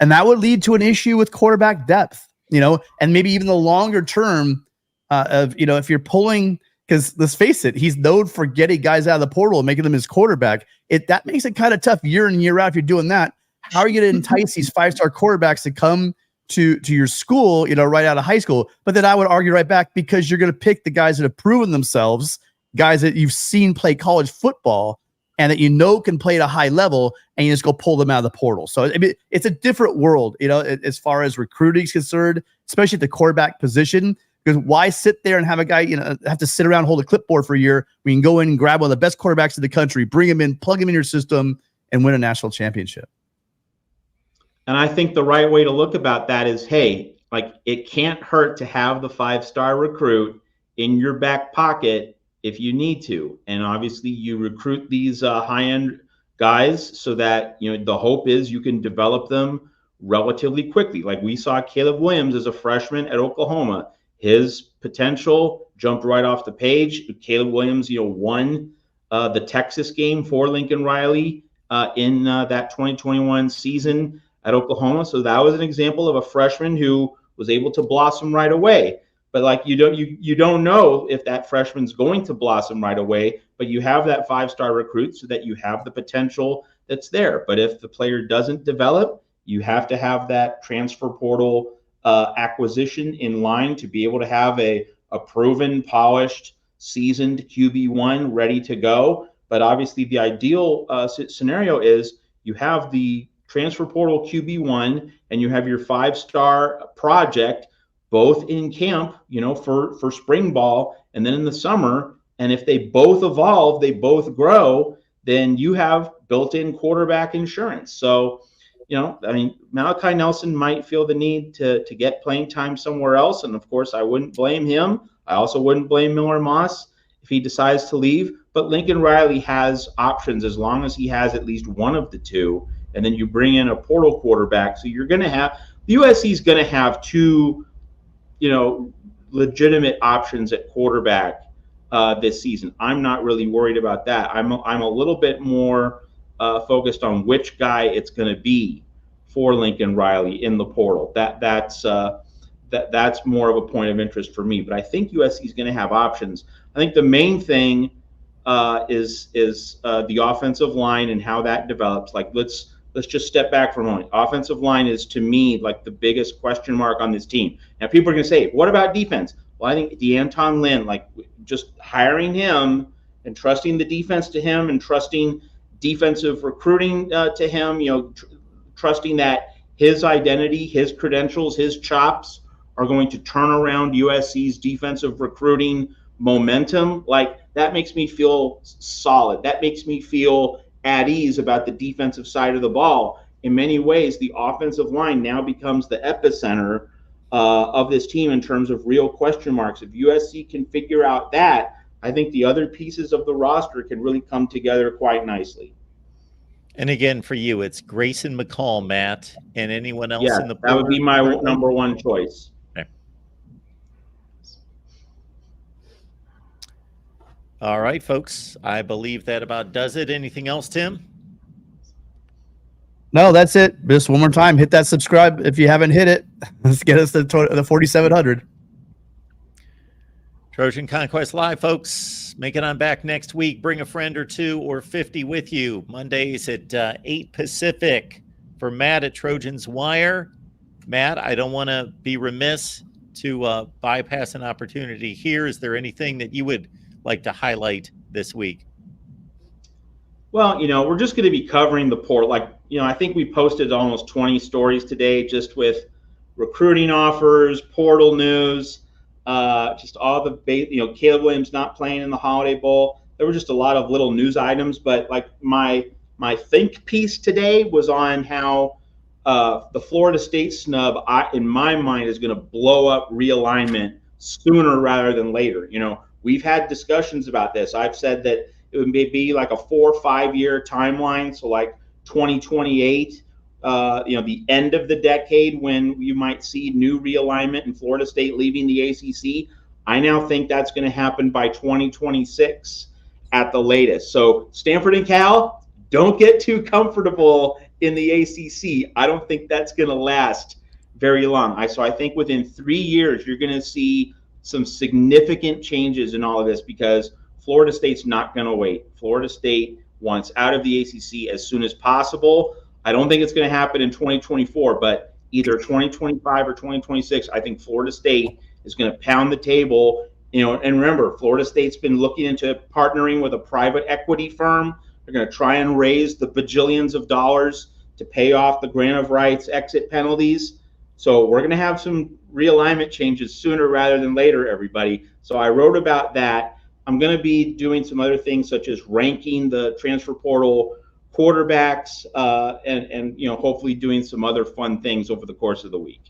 S3: and that would lead to an issue with quarterback depth, and maybe even the longer term if you're pulling, because let's face it, he's known for getting guys out of the portal and making them his quarterback. That makes it kind of tough year in, year out if you're doing that. How are you going to entice these 5-star quarterbacks to come to your school, right out of high school? But then I would argue right back, because you're going to pick the guys that have proven themselves, guys that you've seen play college football and that can play at a high level, and you just go pull them out of the portal. So it's a different world, as far as recruiting is concerned, especially at the quarterback position. Because why sit there and have a guy, have to sit around, hold a clipboard for a year? We can go in and grab one of the best quarterbacks in the country, bring him in, plug him in your system, and win a national championship.
S2: And I think the right way to look about that is, hey, like, it can't hurt to have the 5-star recruit in your back pocket if you need to. And obviously you recruit these high-end guys so that, the hope is you can develop them relatively quickly. Like we saw Caleb Williams as a freshman at Oklahoma. His potential jumped right off the page. Caleb Williams, won the Texas game for Lincoln Riley in that 2021 season at Oklahoma. So that was an example of a freshman who was able to blossom right away. But like you don't know if that freshman's going to blossom right away, but you have that 5-star recruit so that you have the potential that's there. But if the player doesn't develop, you have to have that transfer portal acquisition in line to be able to have a proven, polished, seasoned QB1 ready to go. But obviously the ideal scenario is you have the transfer portal QB1 and you have your 5-star project both in camp, for spring ball and then in the summer. And if they both evolve, they both grow, then you have built-in quarterback insurance. So, Malachi Nelson might feel the need to get playing time somewhere else. And of course, I wouldn't blame him. I also wouldn't blame Miller Moss if he decides to leave. But Lincoln Riley has options as long as he has at least one of the two. And then you bring in a portal quarterback. So you're going to have, USC is going to have 2, legitimate options at quarterback this season. I'm not really worried about that. I'm a little bit more focused on which guy it's going to be for Lincoln Riley in the portal. That's more of a point of interest for me. But I think USC is going to have options. I think the main thing is the offensive line and how that develops. Like let's just step back for a moment. Offensive line is, to me, like the biggest question mark on this team. Now, people are going to say, what about defense? Well, I think D'Anton Lynn, like just hiring him and trusting the defense to him and trusting defensive recruiting to him, trusting that his identity, his credentials, his chops are going to turn around USC's defensive recruiting momentum. Like that makes me feel solid. That makes me feel at ease about the defensive side of the ball. In many ways, the offensive line now becomes the epicenter of this team in terms of real question marks. If USC can figure out that, I think the other pieces of the roster can really come together quite nicely.
S1: And again, for you, it's Grayson McCall, Matt, and anyone else in the
S2: that would be my number one choice.
S1: Okay. All right, folks. I believe that about does it. Anything else, Tim?
S3: No, that's it. Just one more time, hit that subscribe if you haven't hit it. Let's get us to the 4,700.
S1: Trojan Conquest Live, folks. Make it on back next week. Bring a friend or two or 50 with you. Mondays at 8 Pacific. For Matt at Trojan's Wire. Matt, I don't want to be remiss to bypass an opportunity here. Is there anything that you would like to highlight this week?
S2: Well, we're just going to be covering the portal. I think we posted almost 20 stories today just with recruiting offers, portal news, just all the, Caleb Williams not playing in the Holiday Bowl. There were just a lot of little news items, but like my think piece today was on how the Florida State snub, in my mind, is going to blow up realignment sooner rather than later. We've had discussions about this. I've said that it would be like a 4 or 5 year timeline. So like 2028, the end of the decade when you might see new realignment and Florida State leaving the ACC. I now think that's going to happen by 2026 at the latest. So Stanford and Cal, don't get too comfortable in the ACC. I don't think that's going to last very long. So I think within 3 years, you're going to see some significant changes in all of this because Florida State's not going to wait. Florida State wants out of the ACC as soon as possible. I don't think it's going to happen in 2024, but either 2025 or 2026, I think Florida State is going to pound the table. And remember, Florida State's been looking into partnering with a private equity firm. They're going to try and raise the bajillions of dollars to pay off the grant of rights exit penalties. So we're going to have some realignment changes sooner rather than later, everybody. So I wrote about that. I'm going to be doing some other things such as ranking the transfer portal quarterbacks and hopefully doing some other fun things over the course of the week.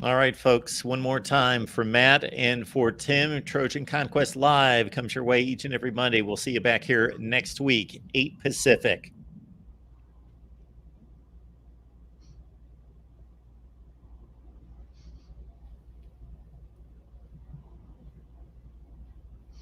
S1: All right, folks, one more time for Matt and for Tim. Trojan Conquest Live comes your way each and every Monday. We'll see you back here next week, 8 Pacific.